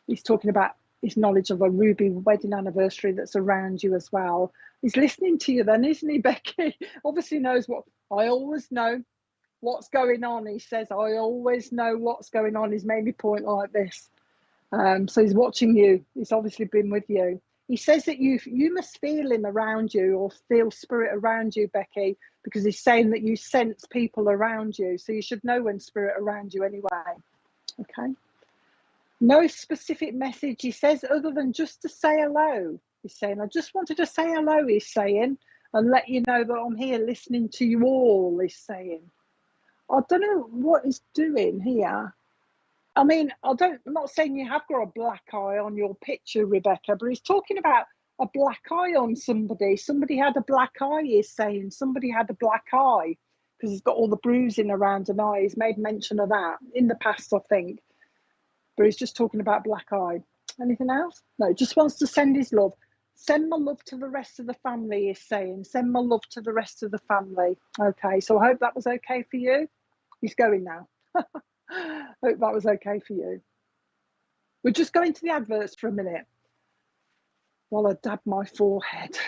he's talking about his knowledge of a ruby wedding anniversary that's around you as well. He's listening to you then, isn't he, Becky? Obviously knows what, I always know what's going on. He says, I always know what's going on. He's made me point like this. So he's watching you. He's obviously been with you. He says that you must feel him around you, or feel spirit around you, Becky, because he's saying that you sense people around you. So you should know when spirit around you anyway. Okay. No specific message, he says, other than just to say hello. He's saying, I just wanted to say hello, he's saying, and let you know that I'm here listening to you all, he's saying. I don't know what he's doing here. I mean, I'm not saying you have got a black eye on your picture, Rebecca, but he's talking about a black eye on somebody. Somebody had a black eye, he's saying. Somebody had a black eye because he's got all the bruising around an eye. He's made mention of that in the past, I think. But he's just talking about black eye. Anything else? No, just wants to send his love. Send my love to the rest of the family, he's saying. Send my love to the rest of the family. Okay, so I hope that was okay for you. He's going now. Hope that was okay for you. We're just going to the adverts for a minute while I dab my forehead.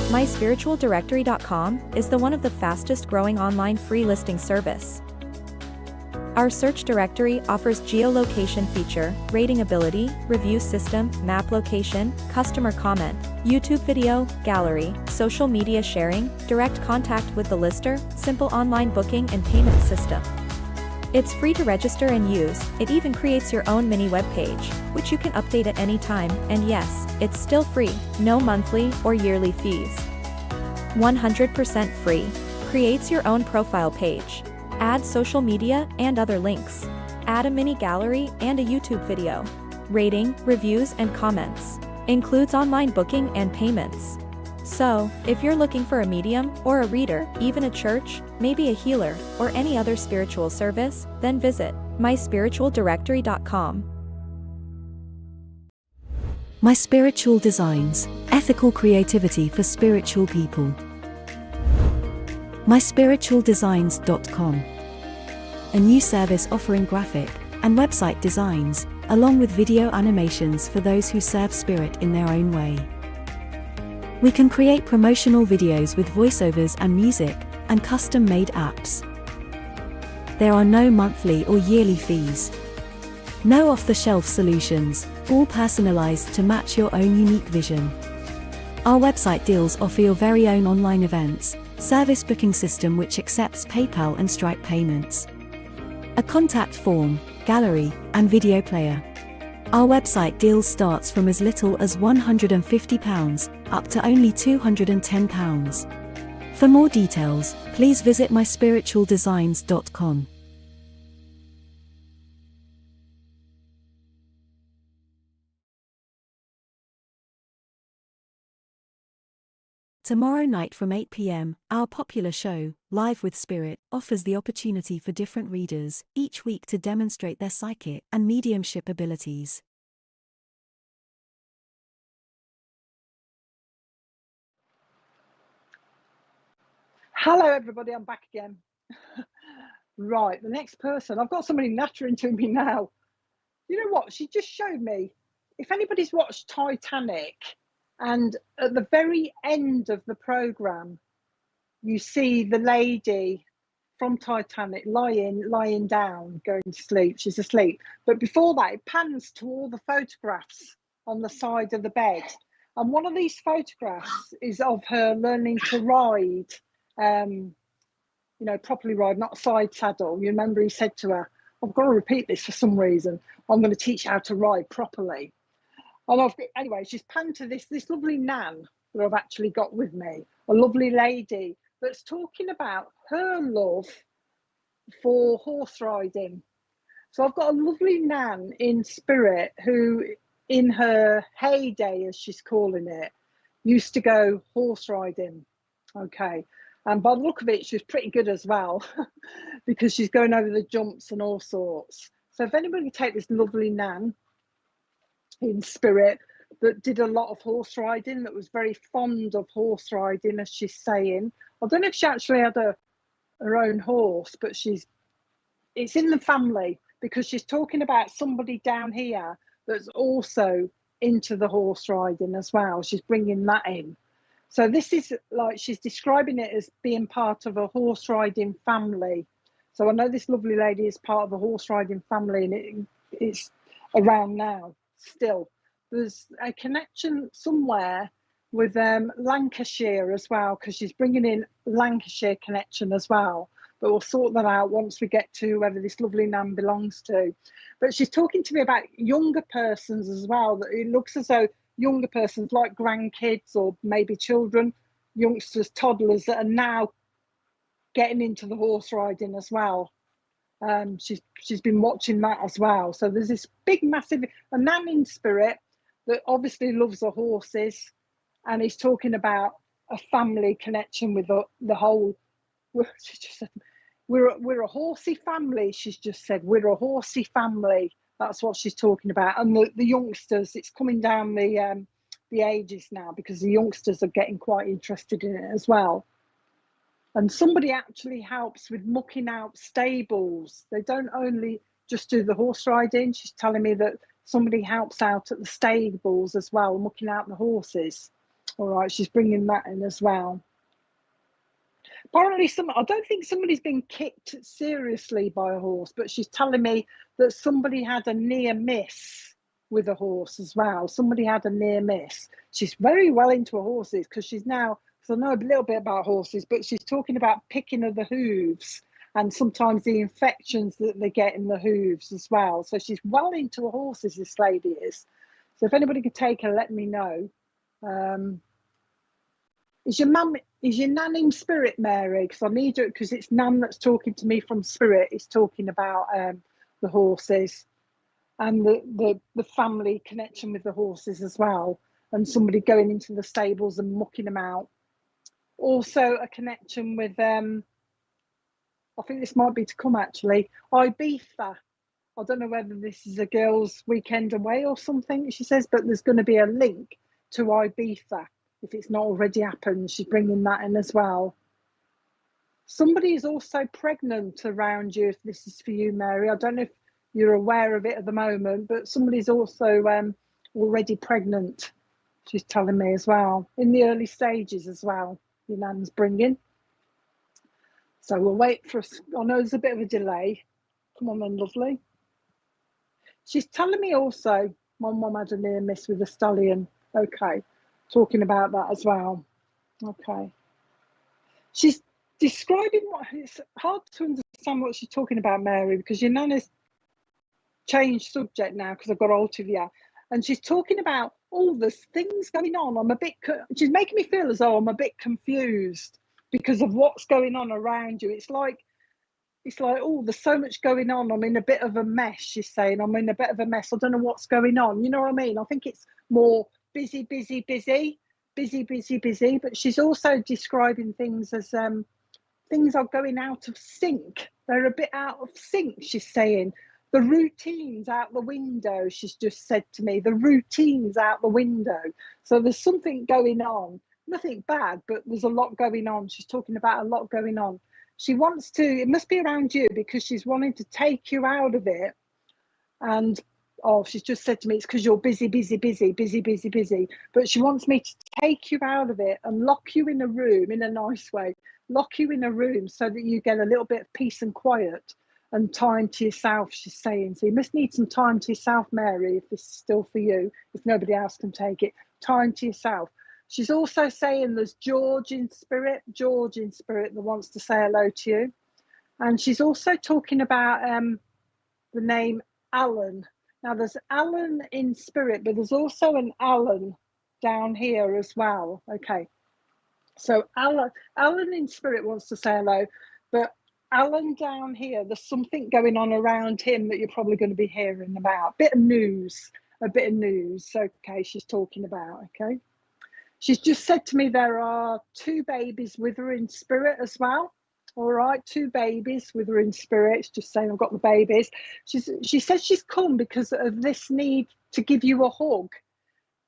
MySpiritualDirectory.com is one of the fastest growing online free listing service. Our search directory offers geolocation feature, rating ability, review system, map location, customer comment, YouTube video, gallery, social media sharing, direct contact with the lister, simple online booking and payment system. It's free to register and use. It even creates your own mini web page, which you can update at any time, and yes, it's still free, no monthly or yearly fees. 100% free. Creates your own profile page. Add social media and other links. Add a mini gallery and a YouTube video. Rating, reviews and comments. Includes online booking and payments. So, if you're looking for a medium or a reader, even a church, maybe a healer, or any other spiritual service, then visit myspiritualdirectory.com.
My Spiritual Designs, ethical creativity for spiritual people. myspiritualdesigns.com. A new service offering graphic and website designs, along with video animations for those who serve spirit in their own way. We can create promotional videos with voiceovers and music, and custom-made apps. There are no monthly or yearly fees. No off-the-shelf solutions, all personalized to match your own unique vision. Our website deals offer your very own online events, service booking system which accepts PayPal and Stripe payments. A contact form, gallery, and video player. Our website deals starts from as little as £150 up to only £210. For more details, please visit myspiritualdesigns.com. Tomorrow night from 8 p.m, our popular show, Live with Spirit, offers the opportunity for different readers, each week to demonstrate their psychic and mediumship abilities.
Hello everybody, I'm back again. Right, the next person, I've got somebody nattering to me now. You know what, she just showed me, if anybody's watched Titanic, and at the very end of the programme, you see the lady from Titanic lying down, going to sleep. She's asleep. But before that, it pans to all the photographs on the side of the bed. And one of these photographs is of her learning to ride, properly ride, not side saddle. You remember he said to her, I've got to repeat this for some reason. I'm going to teach you how to ride properly. And anyway, she's panned to this lovely nan that I've actually got with me, a lovely lady that's talking about her love for horse riding. So I've got a lovely nan in spirit who, in her heyday, as she's calling it, used to go horse riding. Okay. And by the look of it, she was pretty good as well because she's going over the jumps and all sorts. So if anybody can take this lovely nan in spirit that did a lot of horse riding, that was very fond of horse riding, as she's saying. I don't know if she actually had her own horse, but it's in the family because she's talking about somebody down here that's also into the horse riding as well. She's bringing that in. So this is like, she's describing it as being part of a horse riding family. So I know this lovely lady is part of a horse riding family, and it's around now still. there's a connection somewhere with Lancashire as well, because she's bringing in Lancashire connection as well. But we'll sort that out once we get to whoever this lovely Nan belongs to. But she's talking to me about younger persons as well, that it looks as though younger persons like grandkids or maybe children, youngsters, toddlers that are now getting into the horse riding as well. She's been watching that as well. So there's this big, massive, a Nan in spirit that obviously loves the horses, and he's talking about a family connection with the whole. She just said, we're a horsey family. She's just said we're a horsey family. That's what she's talking about. And the youngsters, it's coming down the ages now, because the youngsters are getting quite interested in it as well. And somebody actually helps with mucking out stables. They don't only just do the horse riding. She's telling me that somebody helps out at the stables as well, mucking out the horses. All right, she's bringing that in as well. Apparently, I don't think somebody's been kicked seriously by a horse, but she's telling me that somebody had a near miss with a horse as well. Somebody had a near miss. She's very well into horses, because she's now, so I know a little bit about horses, but she's talking about picking of the hooves and sometimes the infections that they get in the hooves as well. So she's well into horses, this lady is. So if anybody could take her, let me know. Is your Nan in spirit, Mary? Because I need you, because it's Nan that's talking to me from spirit. It's talking about the horses and the family connection with the horses as well, and somebody going into the stables and mucking them out. Also a connection with I think this might be to come actually, Ibiza. I don't know whether this is a girls' weekend away or something, she says, but there's going to be a link to Ibiza. If it's not already happened, she's bringing that in as well. Somebody is also pregnant around you, if this is for you, Mary. I don't know if you're aware of it at the moment, but somebody's also already pregnant, she's telling me as well, in the early stages as well, your Nan's bringing. So we'll wait for, I know there's a bit of a delay. Come on then, lovely. She's telling me also, my mum had a near miss with a stallion. Okay. Talking about that as well. Okay. She's describing what, it's hard to understand what she's talking about, Mary, because your Nan has changed subject now because I've got hold of you. And she's talking about all the things going on. She's making me feel as though I'm a bit confused because of what's going on around you. It's like, oh, there's so much going on. I'm in a bit of a mess, she's saying. I'm in a bit of a mess. I don't know what's going on. You know what I mean? I think it's more busy. But she's also describing things as things are going out of sync. They're a bit out of sync, she's saying. The routine's out the window, she's just said to me. The routine's out the window. So there's something going on. Nothing bad, but there's a lot going on. She's talking about a lot going on. She wants to, it must be around you, because she's wanting to take you out of it. And she's just said to me, it's because you're busy. But she wants me to take you out of it and lock you in a room in a nice way. Lock you in a room so that you get a little bit of peace and quiet and time to yourself, she's saying. So you must need some time to yourself, Mary, if this is still for you, if nobody else can take it. Time to yourself. She's also saying there's George in spirit that wants to say hello to you. And she's also talking about the name Alan. Now there's Alan in spirit, but there's also an Alan down here as well. Okay. So Alan in spirit wants to say hello, but Alan down here, there's something going on around him that you're probably going to be hearing about. A bit of news. Okay, she's talking about, okay. She's just said to me there are 2 babies with her in spirit as well. All right, 2 babies with her in spirit. She's just saying I've got the babies. She says she's come because of this need to give you a hug.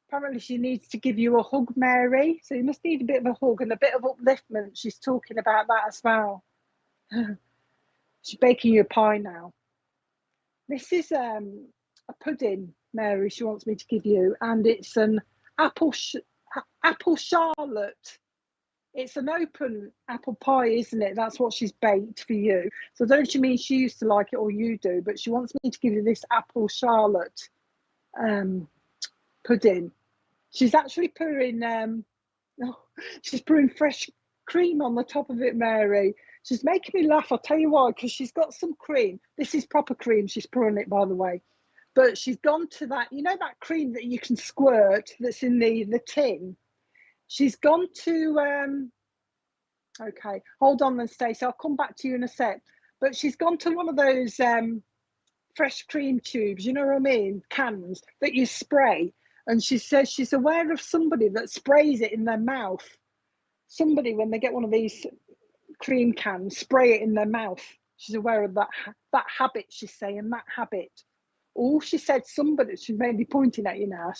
Apparently she needs to give you a hug, Mary. So you must need a bit of a hug and a bit of upliftment. She's talking about that as well. She's baking you a pie now. This is a pudding, Mary, she wants me to give you. And it's an apple charlotte. It's an open apple pie, isn't it? That's what she's baked for you. So I don't know if she means she used to like it or you do, but she wants me to give you this apple charlotte pudding. She's actually putting she's putting fresh cream on the top of it, Mary. She's making me laugh. I'll tell you why, because she's got some cream. This is proper cream. She's pouring it, by the way. But she's gone to that, you know, that cream that you can squirt that's in the tin. She's gone to, okay, hold on then, Stacey. I'll come back to you in a sec. But she's gone to one of those fresh cream tubes, you know what I mean? Cans that you spray. And she says she's aware of somebody that sprays it in their mouth. Somebody, when they get one of these cream cans, spray it in their mouth. She's aware of that habit, she's saying, that habit. Oh, she said somebody, she's maybe pointing at you now.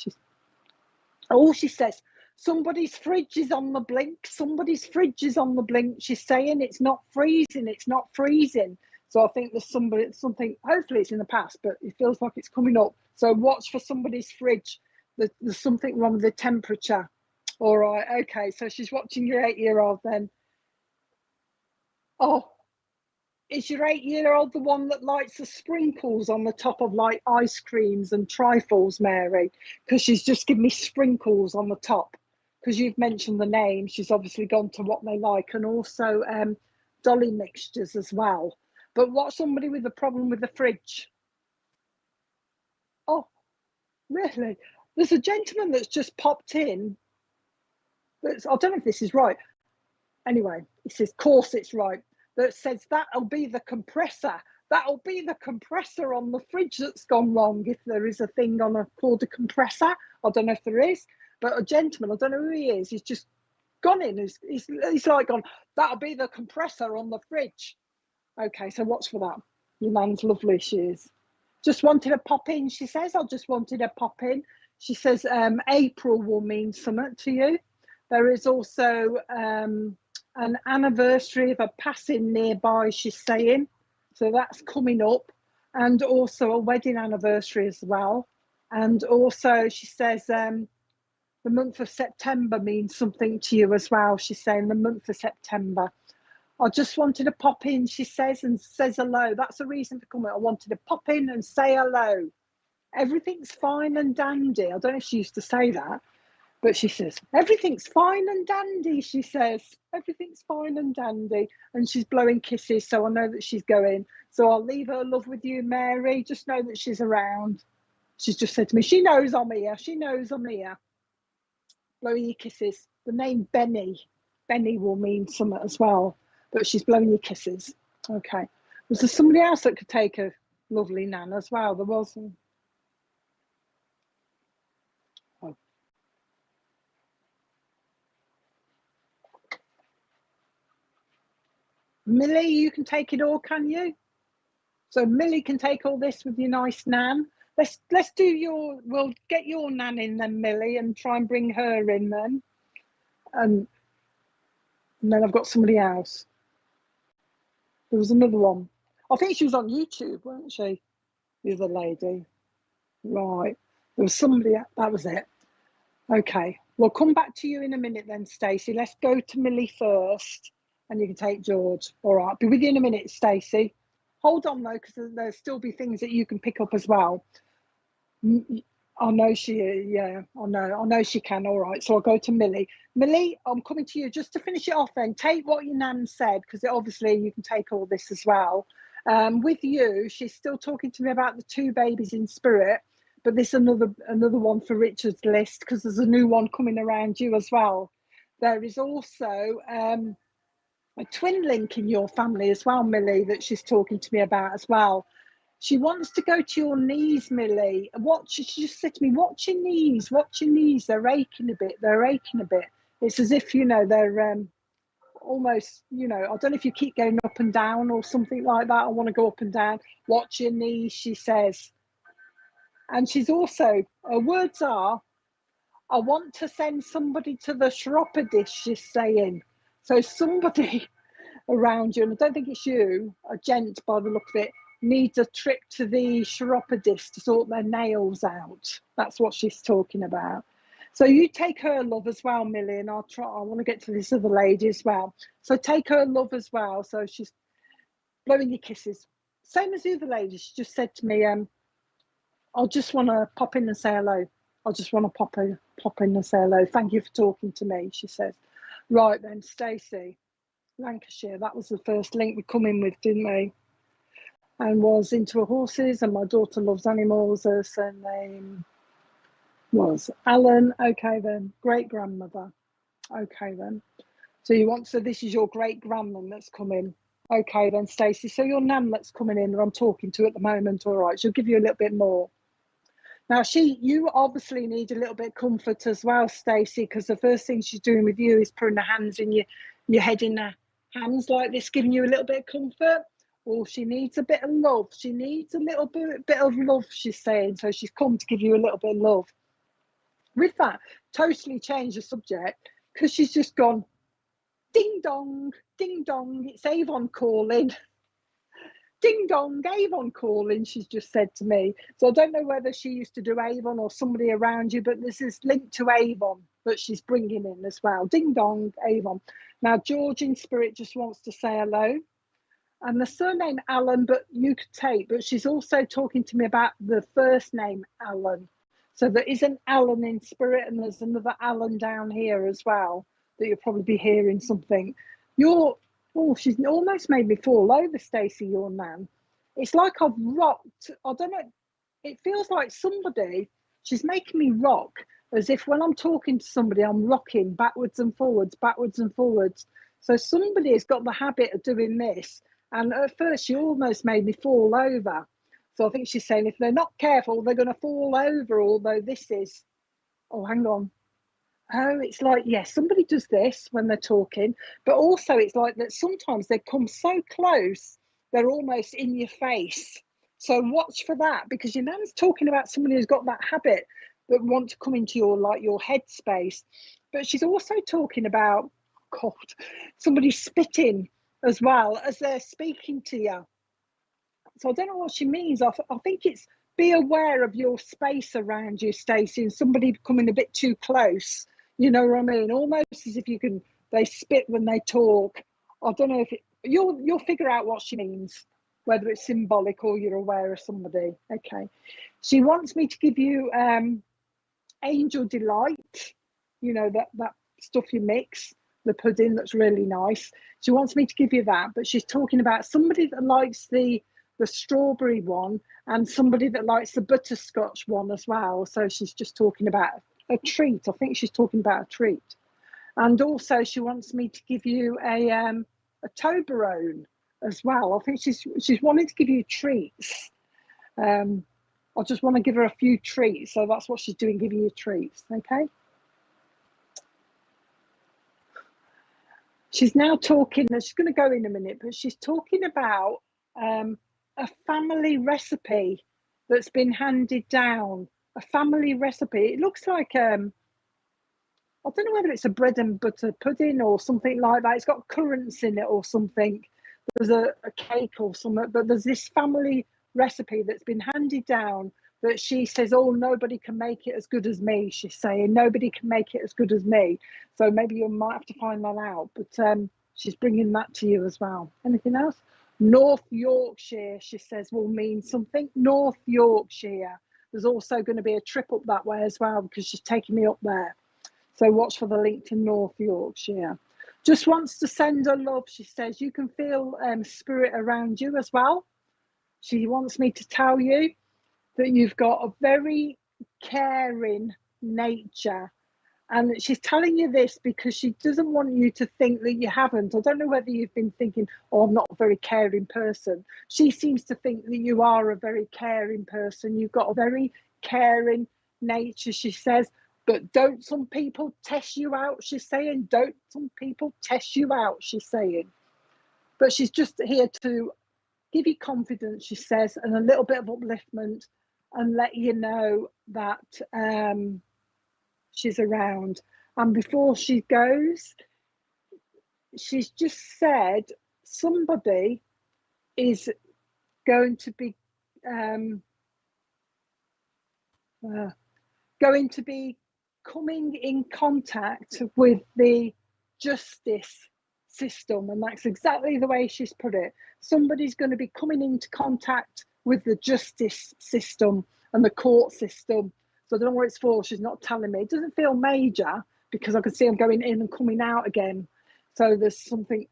She says, somebody's fridge is on the blink. Somebody's fridge is on the blink. She's saying it's not freezing. It's not freezing. So I think there's something, hopefully it's in the past, but it feels like it's coming up. So watch for somebody's fridge. There's something wrong with the temperature. All right, okay. So she's watching your 8-year-old then. Oh, is your 8-year-old the one that likes the sprinkles on the top of like ice creams and trifles, Mary? Because she's just given me sprinkles on the top. Because you've mentioned the name, she's obviously gone to what they like, and also dolly mixtures as well. But what's somebody with a problem with the fridge? Oh, really? There's a gentleman that's just popped in. I don't know if this is right. Anyway, it says, of course it's right. That says that'll be the compressor. That'll be the compressor on the fridge that's gone wrong. If there is a thing called a compressor, I don't know if there is, but a gentleman, I don't know who he is. He's just gone in. He's like gone. That'll be the compressor on the fridge. Okay, so watch for that. Your man's lovely. She is. Just wanted to pop in. She says, I just wanted to pop in. She says, April will mean something to you. There is also an anniversary of a passing nearby, she's saying. So that's coming up. And also a wedding anniversary as well. And also she says the month of September means something to you as well. She's saying the month of September. I just wanted to pop in, she says, and says hello. That's the reason for coming. I wanted to pop in and say hello. Everything's fine and dandy. I don't know if she used to say that. But she says, everything's fine and dandy, she says. Everything's fine and dandy. And she's blowing kisses, so I know that she's going. So I'll leave her love with you, Mary. Just know that she's around. She's just said to me, she knows I'm here. She knows I'm here. Blowing you kisses. The name Benny. Benny will mean something as well. But she's blowing you kisses. Okay. Was there somebody else that could take a lovely nan as well? There wasn't. Millie, you can take it all, can you? So Millie can take all this with your nice nan. Let's do we'll get your nan in then, Millie, and try and bring her in then. And then I've got somebody else. There was another one. I think she was on YouTube, wasn't she? The other lady. Right. There was somebody, that was it. Okay. We'll come back to you in a minute then, Stacey. Let's go to Millie first. And you can take George. All right, be with you in a minute, Stacey. Hold on though, because there'll still be things that you can pick up as well. I know she can. All right, so I'll go to Millie. Millie, I'm coming to you just to finish it off then. Take what your nan said, because obviously you can take all this as well. With you, she's still talking to me about the 2 babies in spirit, but this is another one for Richard's list, because there's a new one coming around you as well. There is also a twin link in your family as well, Millie, that she's talking to me about as well. She wants to go to your knees, Millie. She just said to me, watch your knees, they're aching a bit, It's as if, they're almost, I don't know if you keep going up and down or something like that. I want to go up and down. Watch your knees, she says. And she's also, her words are, I want to send somebody to the chiropodist, she's saying. So somebody around you, and I don't think it's you, a gent by the look of it, needs a trip to the chiropodist to sort their nails out. That's what she's talking about. So you take her love as well, Millie, and I want to get to this other lady as well. So take her love as well. So she's blowing you kisses. Same as the other lady, she just said to me, I just want to pop in and say hello. I just want to pop in and say hello. Thank you for talking to me, she says. Right then, Stacey, Lancashire, that was the first link we come in with, didn't we? And was into horses, and my daughter loves animals. Her surname was Alan. Okay then, great grandmother. Okay then. So this is your great grandman that's coming. Okay then, Stacey. So your nan that's coming in that I'm talking to at the moment, all right, she'll give you a little bit more. Now, you obviously need a little bit of comfort as well, Stacey, because the first thing she's doing with you is putting her hands in your head in her hands like this, giving you a little bit of comfort. Or she needs a bit of love. She needs a little bit of love, she's saying. So she's come to give you a little bit of love. With that, totally change the subject, because she's just gone, ding dong, it's Avon calling. Ding dong, Avon calling, she's just said to me. So I don't know whether she used to do Avon or somebody around you, but there's this link to Avon that she's bringing in as well. Ding dong, Avon. Now, George in spirit just wants to say hello. And the surname Alan, but you could take, but she's also talking to me about the first name Alan. So there is an Alan in spirit, and there's another Alan down here as well that you'll probably be hearing something. She's almost made me fall over, Stacey, your nan. It's like I've rocked. I don't know. It feels like she's making me rock, as if when I'm talking to somebody, I'm rocking backwards and forwards. So somebody has got the habit of doing this. And at first, she almost made me fall over. So I think she's saying if they're not careful, they're going to fall over, although this is, oh, hang on. Oh, it's like, yes, somebody does this when they're talking, but also it's like that sometimes they come so close, they're almost in your face. So watch for that, because your nan's talking about somebody who's got that habit that want to come into your head space. But she's also talking about, God, somebody spitting as well as they're speaking to you. So I don't know what she means. I think it's be aware of your space around you, Stacey, and somebody coming a bit too close. You know what I mean? Almost as if they spit when they talk. I don't know if you'll figure out what she means, whether it's symbolic or you're aware of somebody. Okay. She wants me to give you Angel Delight, you know, that stuff you mix, the pudding that's really nice. She wants me to give you that, but she's talking about somebody that likes the strawberry one and somebody that likes the butterscotch one as well. So she's just talking about a treat. I think she's talking about a treat. And also she wants me to give you a Toblerone as well. I think she's wanting to give you treats. I just want to give her a few treats. So that's what she's doing, giving you treats. Okay. She's now talking, she's going to go in a minute, but she's talking about a family recipe that's been handed down. A family recipe. It looks like I don't know whether it's a bread and butter pudding or something like that. It's got currants in it or something. There's a cake or something, but there's this family recipe that's been handed down that she says, oh, nobody can make it as good as me. She's saying nobody can make it as good as me. So maybe you might have to find that out. But she's bringing that to you as well. Anything else? North Yorkshire, she says, will mean something. North Yorkshire. There's also going to be a trip up that way as well, because she's taking me up there. So watch for the link to North Yorkshire. Just wants to send her love. She says you can feel spirit around you as well. She wants me to tell you that you've got a very caring nature. And she's telling you this because she doesn't want you to think that you haven't. I don't know whether you've been thinking, oh, I'm not a very caring person. She seems to think that you are a very caring person. You've got a very caring nature, she says. But don't some people test you out, she's saying. Don't some people test you out, she's saying. But she's just here to give you confidence, she says, and a little bit of upliftment, and let you know that she's around. And before she goes, she's just said somebody is going to be coming in contact with the justice system, and that's exactly the way she's put it. Somebody's going to be coming into contact with the justice system and the court system. So I don't know what it's for. She's not telling me. It doesn't feel major because I can see I'm going in and coming out again. So there's something,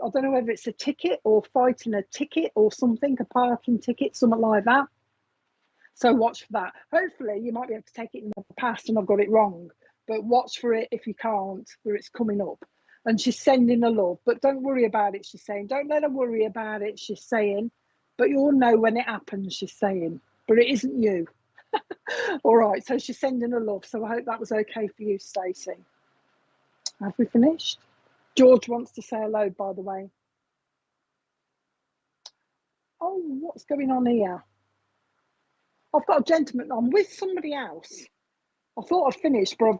I don't know whether it's a ticket or fighting a ticket or something, a parking ticket, something like that. So watch for that. Hopefully you might be able to take it in the past and I've got it wrong, but watch for it if you can't, where it's coming up. And she's sending a love, but don't worry about it, she's saying. Don't let her worry about it, she's saying. But you'll know when it happens, she's saying. But it isn't you. All right, so she's sending a love. So I hope that was okay for you, Stacey. Have we finished? George wants to say hello, by the way. Oh, what's going on here? I've got a gentleman. I'm with somebody else. I thought I'd finished, but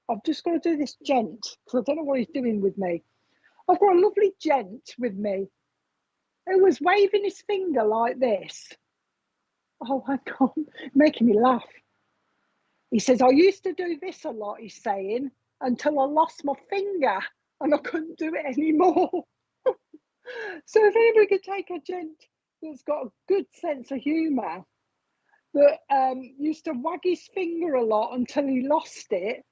I've just got to do this gent because I don't know what he's doing with me. I've got a lovely gent with me who was waving his finger like this. Oh my God, making me laugh. He says, I used to do this a lot, he's saying, until I lost my finger and I couldn't do it anymore. So if anybody could take a gent that's got a good sense of humour, that used to wag his finger a lot until he lost it.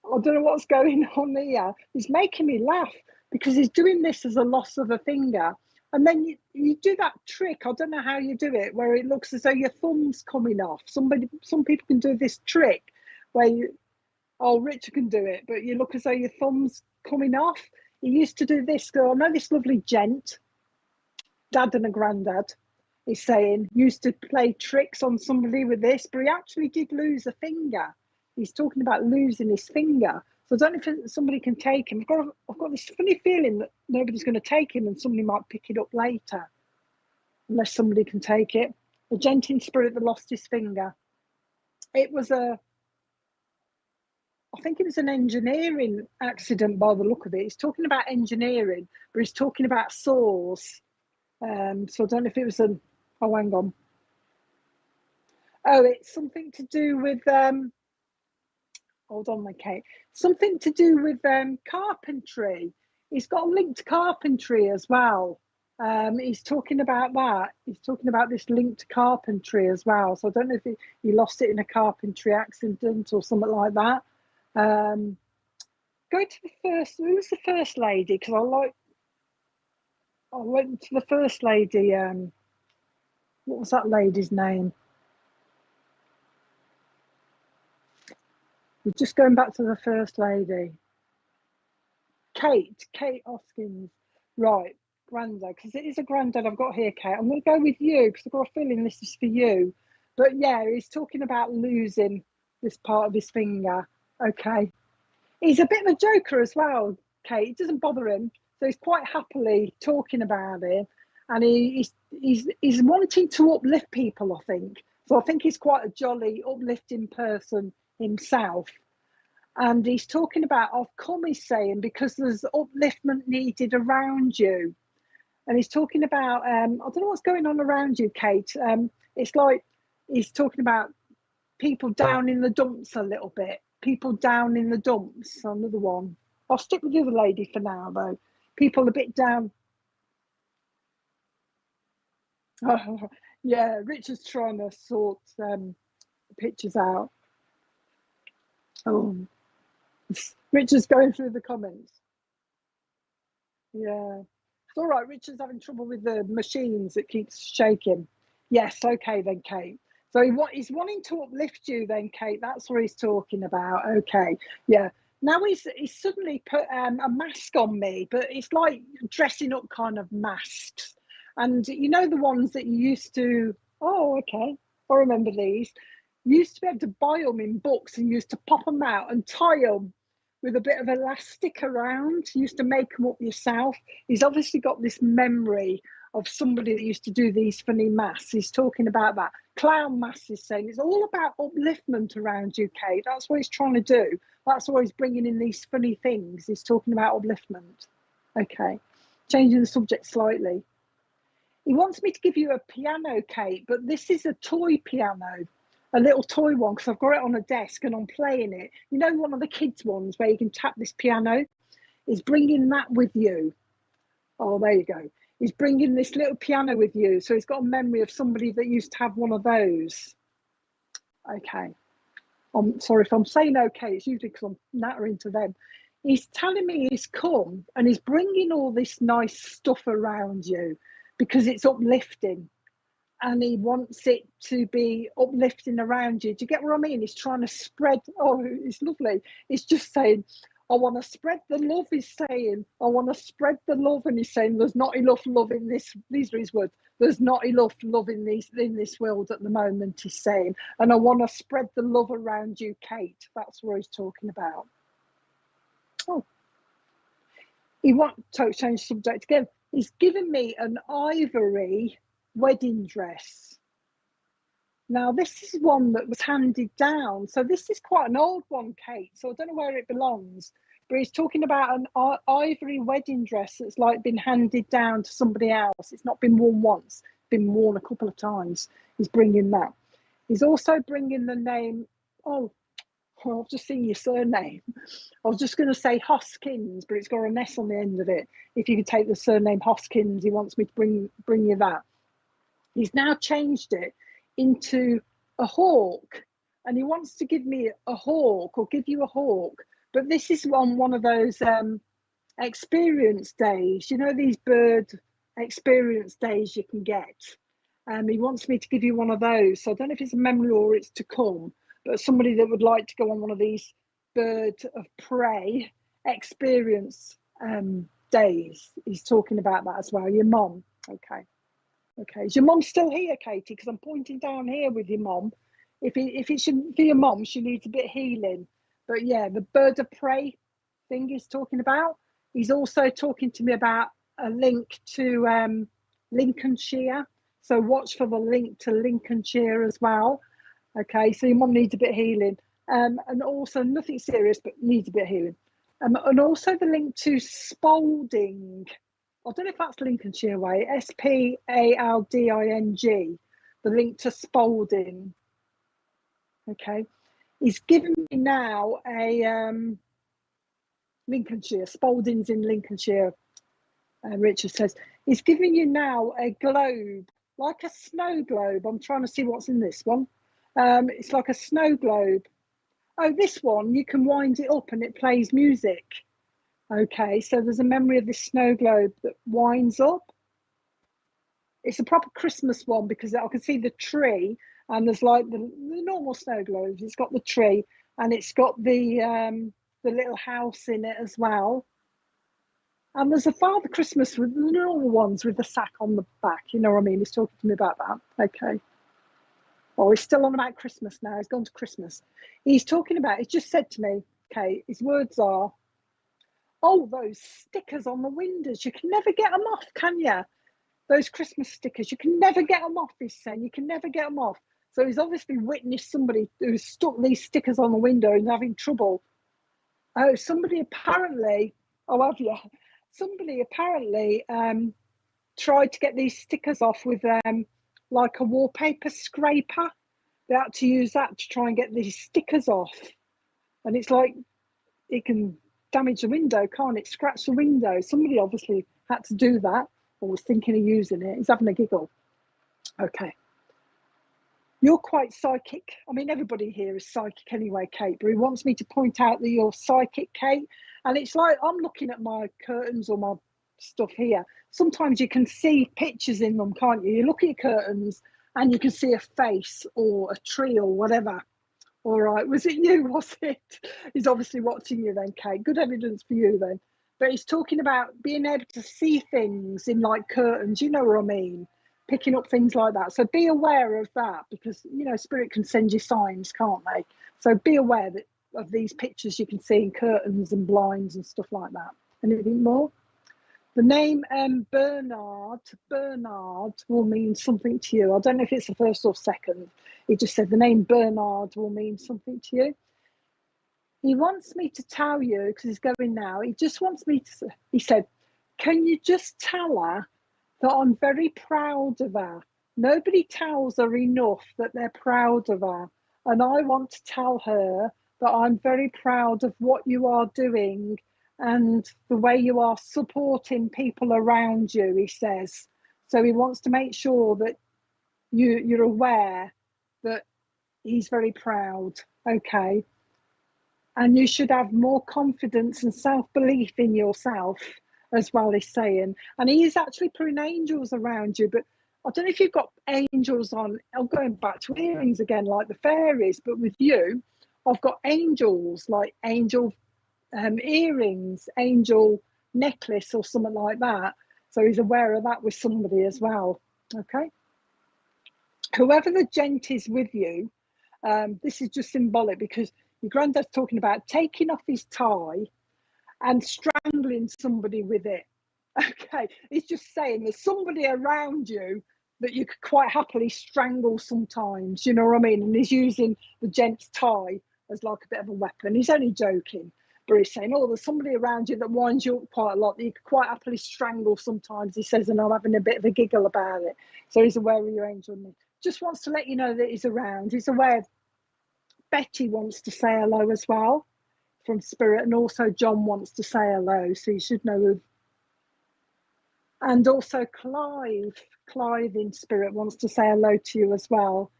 I don't know what's going on here. He's making me laugh because he's doing this as a loss of a finger. And then you do that trick, I don't know how you do it, where it looks as though your thumb's coming off. Some people can do this trick where Richard can do it, but you look as though your thumb's coming off. He used to do this. I know this lovely gent, dad and a granddad, is saying, used to play tricks on somebody with this, but he actually did lose a finger. He's talking about losing his finger. So I don't know if somebody can take him. I've got this funny feeling that nobody's going to take him and somebody might pick it up later, unless somebody can take it. A gent in spirit that lost his finger. It was I think it was an engineering accident by the look of it. He's talking about engineering, but he's talking about saws. So I don't know if it was oh, hang on. Oh, it's something to do with, hold on, my Kate. Something to do with carpentry. He's got a link to carpentry as well. He's talking about that. He's talking about this link to carpentry as well. So I don't know if he lost it in a carpentry accident or something like that. Go to the first, who's the first lady? Because I went to the first lady. What was that lady's name? We're just going back to the first lady. Kate Hoskins. Right, granddad, because it is a granddad I've got here, Kate. I'm going to go with you because I've got a feeling this is for you. But yeah, he's talking about losing this part of his finger. Okay. He's a bit of a joker as well, Kate. It doesn't bother him. So he's quite happily talking about it. And he's wanting to uplift people, I think. So I think he's quite a jolly, uplifting person himself. And he's talking about, I've come, he's saying, because there's upliftment needed around you. And he's talking about, I don't know what's going on around you, Kate. It's like he's talking about people down in the dumps a little bit. People down in the dumps, another one. I'll stick with the other lady for now, though. People a bit down. Oh, yeah, Richard's trying to sort pictures out. Oh, Richard's going through the comments. Yeah, it's all right. Richard's having trouble with the machines that keeps shaking. Yes, okay then, Kate. So he's wanting to uplift you then, Kate. That's what he's talking about. Okay, yeah. Now he's suddenly put a mask on me, but it's like dressing up kind of masks. And you know the ones that you used to, oh, okay, I remember these. You used to be able to buy them in books and you used to pop them out and tie them with a bit of elastic around. You used to make them up yourself. He's obviously got this memory of somebody that used to do these funny masks. He's talking about that. Clown masks, he's saying. It's all about upliftment around you, Kate. That's what he's trying to do. That's why he's bringing in these funny things. He's talking about upliftment. Okay, changing the subject slightly. He wants me to give you a piano, Kate, but this is a toy piano, a little toy one, because I've got it on a desk and I'm playing it. You know, one of the kids' ones where you can tap this piano? He's bringing that with you. Oh, there you go. He's bringing this little piano with you. So he's got a memory of somebody that used to have one of those. Okay. I'm sorry if I'm saying okay, it's usually because I'm nattering to them. He's telling me he's come and he's bringing all this nice stuff around you because it's uplifting. And he wants it to be uplifting around you. Do you get what I mean? He's trying to spread. Oh, it's lovely. He's just saying, I want to spread the love. He's saying, I want to spread the love. And he's saying, there's not enough love in this. These are his words. There's not enough love in this world at the moment, he's saying. And I want to spread the love around you, Kate. That's what he's talking about. Oh, he wants to change the subject again. He's given me an ivory wedding dress. Now this is one that was handed down, so this is quite an old one, Kate, so I don't know where it belongs, but he's talking about an ivory wedding dress that's like been handed down to somebody else. It's not been worn once, it's been worn a couple of times. He's bringing that. He's also bringing the name, I've just seen your surname. I was just going to say Hoskins, but it's got an S on the end of it. If you could take the surname Hoskins, he wants me to bring you that. He's now changed it into a hawk, and he wants to give me a hawk or give you a hawk. But this is on one of those experience days, you know, these bird experience days you can get. He wants me to give you one of those. So I don't know if it's a memory or it's to come, but somebody that would like to go on one of these bird of prey experience days. He's talking about that as well. Your mom, okay. Okay, is your mom still here, Katie? Because I'm pointing down here with your mom. If it shouldn't be your mom, she needs a bit of healing. But yeah, the bird of prey thing he's talking about. He's also talking to me about a link to Lincolnshire. So watch for the link to Lincolnshire as well. Okay, so your mom needs a bit of healing. And also nothing serious, but needs a bit of healing. And also the link to Spalding. I don't know if that's Lincolnshire way, Spalding, the link to Spalding. Okay. He's given me now a Lincolnshire, Spalding's in Lincolnshire, Richard says. He's giving you now a globe, like a snow globe. I'm trying to see what's in this one. It's like a snow globe. Oh, this one, you can wind it up and it plays music. Okay, so there's a memory of this snow globe that winds up. It's a proper Christmas one because I can see the tree and there's like the normal snow globes. It's got the tree and it's got the little house in it as well. And there's a Father Christmas with the normal ones with the sack on the back. You know what I mean? He's talking to me about that. Okay. Oh, he's still on about Christmas now. He's gone to Christmas. He's talking about, he's just said to me, okay, his words are, oh, those stickers on the windows, you can never get them off, can you? Those Christmas stickers, you can never get them off, he's saying. You can never get them off. So he's obviously witnessed somebody who's stuck these stickers on the window and having trouble. Oh, somebody apparently, oh, have you? Somebody apparently tried to get these stickers off with like a wallpaper scraper. They had to use that to try and get these stickers off. And it's like, it can damage the window, can't it? Scratch the window. Somebody obviously had to do that or was thinking of using it. He's having a giggle. Okay. You're quite psychic. I mean, everybody here is psychic anyway, Kate, but he wants me to point out that you're psychic, Kate. And it's like, I'm looking at my curtains or my stuff here. Sometimes you can see pictures in them, can't you? You look at your curtains and you can see a face or a tree or whatever. All right, was it you, was it? He's obviously watching you then, Kate. Good evidence for you then. But he's talking about being able to see things in like curtains, you know what I mean? Picking up things like that. So be aware of that because, you know, spirit can send you signs, can't they? So be aware that of these pictures you can see in curtains and blinds and stuff like that. Anything more? The name Bernard will mean something to you. I don't know if it's the first or second. He just said the name Bernard will mean something to you. He wants me to tell you, because he's going now, he just wants me to, he said, can you just tell her that I'm very proud of her? Nobody tells her enough that they're proud of her. And I want to tell her that I'm very proud of what you are doing and the way you are supporting people around you, he says. So he wants to make sure that you're aware that he's very proud. Okay. And you should have more confidence and self-belief in yourself as well, he's saying. And he is actually putting angels around you, but I don't know if you've got angels on. I'm going back to earrings again, like the fairies, but with you, I've got angels, like angel earrings, angel necklace or something like that. So he's aware of that with somebody as well. Okay. Whoever the gent is with you, this is just symbolic, because your granddad's talking about taking off his tie and strangling somebody with it. Okay, he's just saying there's somebody around you that you could quite happily strangle sometimes, you know what I mean? And he's using the gent's tie as like a bit of a weapon. He's only joking, but he's saying, oh, there's somebody around you that winds you up quite a lot that you could quite happily strangle sometimes, he says, and I'm having a bit of a giggle about it. So he's aware of your angel. Just wants to let you know that he's around. He's aware. Betty wants to say hello as well from Spirit, and also John wants to say hello, so you should know who. And also Clive in Spirit wants to say hello to you as well.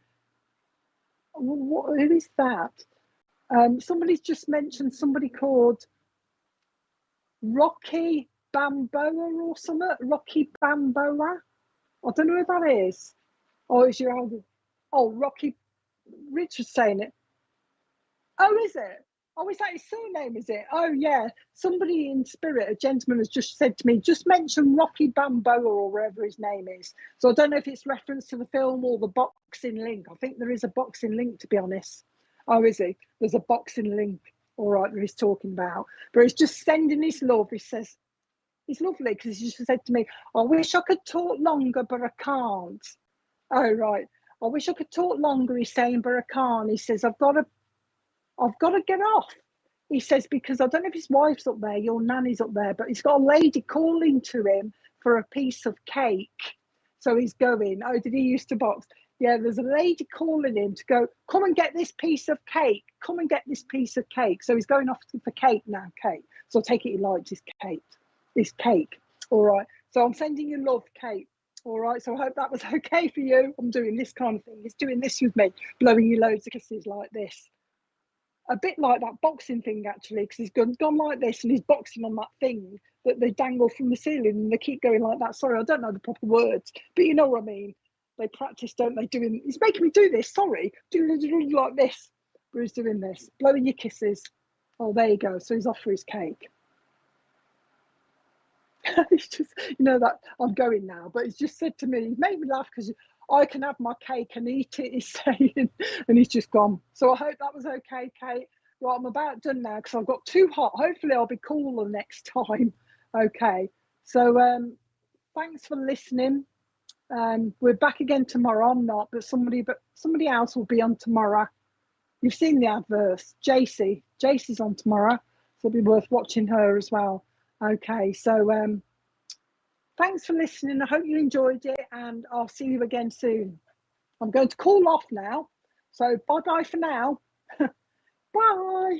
Who is that? Somebody's just mentioned somebody called Rocky Bamboa or something. Rocky Bamboa. I don't know who that is. Oh, is your elder? Oh, Rocky. Richard's saying it. Oh, is it? Oh, is that his surname, is it? Oh, yeah. Somebody in Spirit, a gentleman, has just said to me, just mention Rocky Balboa or wherever his name is. So I don't know if it's reference to the film or the boxing link. I think there is a boxing link, to be honest. Oh, is he? There's a boxing link, all right, that he's talking about. But he's just sending his love. He says, he's lovely, because he just said to me, I wish I could talk longer, but I can't. Oh, right. I wish I could talk longer, he's saying, but I can't. He says, I've got to get off. He says, because I don't know if his wife's up there, your nanny's up there, but he's got a lady calling to him for a piece of cake. So he's going, oh, did he used to box? Yeah, there's a lady calling him to go, come and get this piece of cake. Come and get this piece of cake. So he's going off for cake now, Kate. So I take it he likes his cake. His cake. All right. So I'm sending you love, Kate. All right. So I hope that was okay for you. I'm doing this kind of thing. He's doing this with me, blowing you loads of kisses like this. A bit like that boxing thing, actually, because he's gone like this and he's boxing on that thing that they dangle from the ceiling and they keep going like that. Sorry, I don't know the proper words, but you know what I mean. They practice, don't they? He's making me do this, sorry. Do like this. But he's doing this, blowing your kisses. Oh, there you go. So he's off for his cake. He's just, you know, that I'm going now, but he's just said to me, he made me laugh because I can have my cake and eat it, he's saying, and he's just gone. So I hope that was okay, Kate. Right, I'm about done now because I've got too hot. Hopefully I'll be cooler next time. Okay, so thanks for listening. We're back again tomorrow. I'm not, but somebody else will be on tomorrow. You've seen the adverse. Jacey's on tomorrow, so it'll be worth watching her as well. Okay, so thanks for listening. I hope you enjoyed it, and I'll see you again soon. I'm going to call off now, so bye-bye for now. Bye.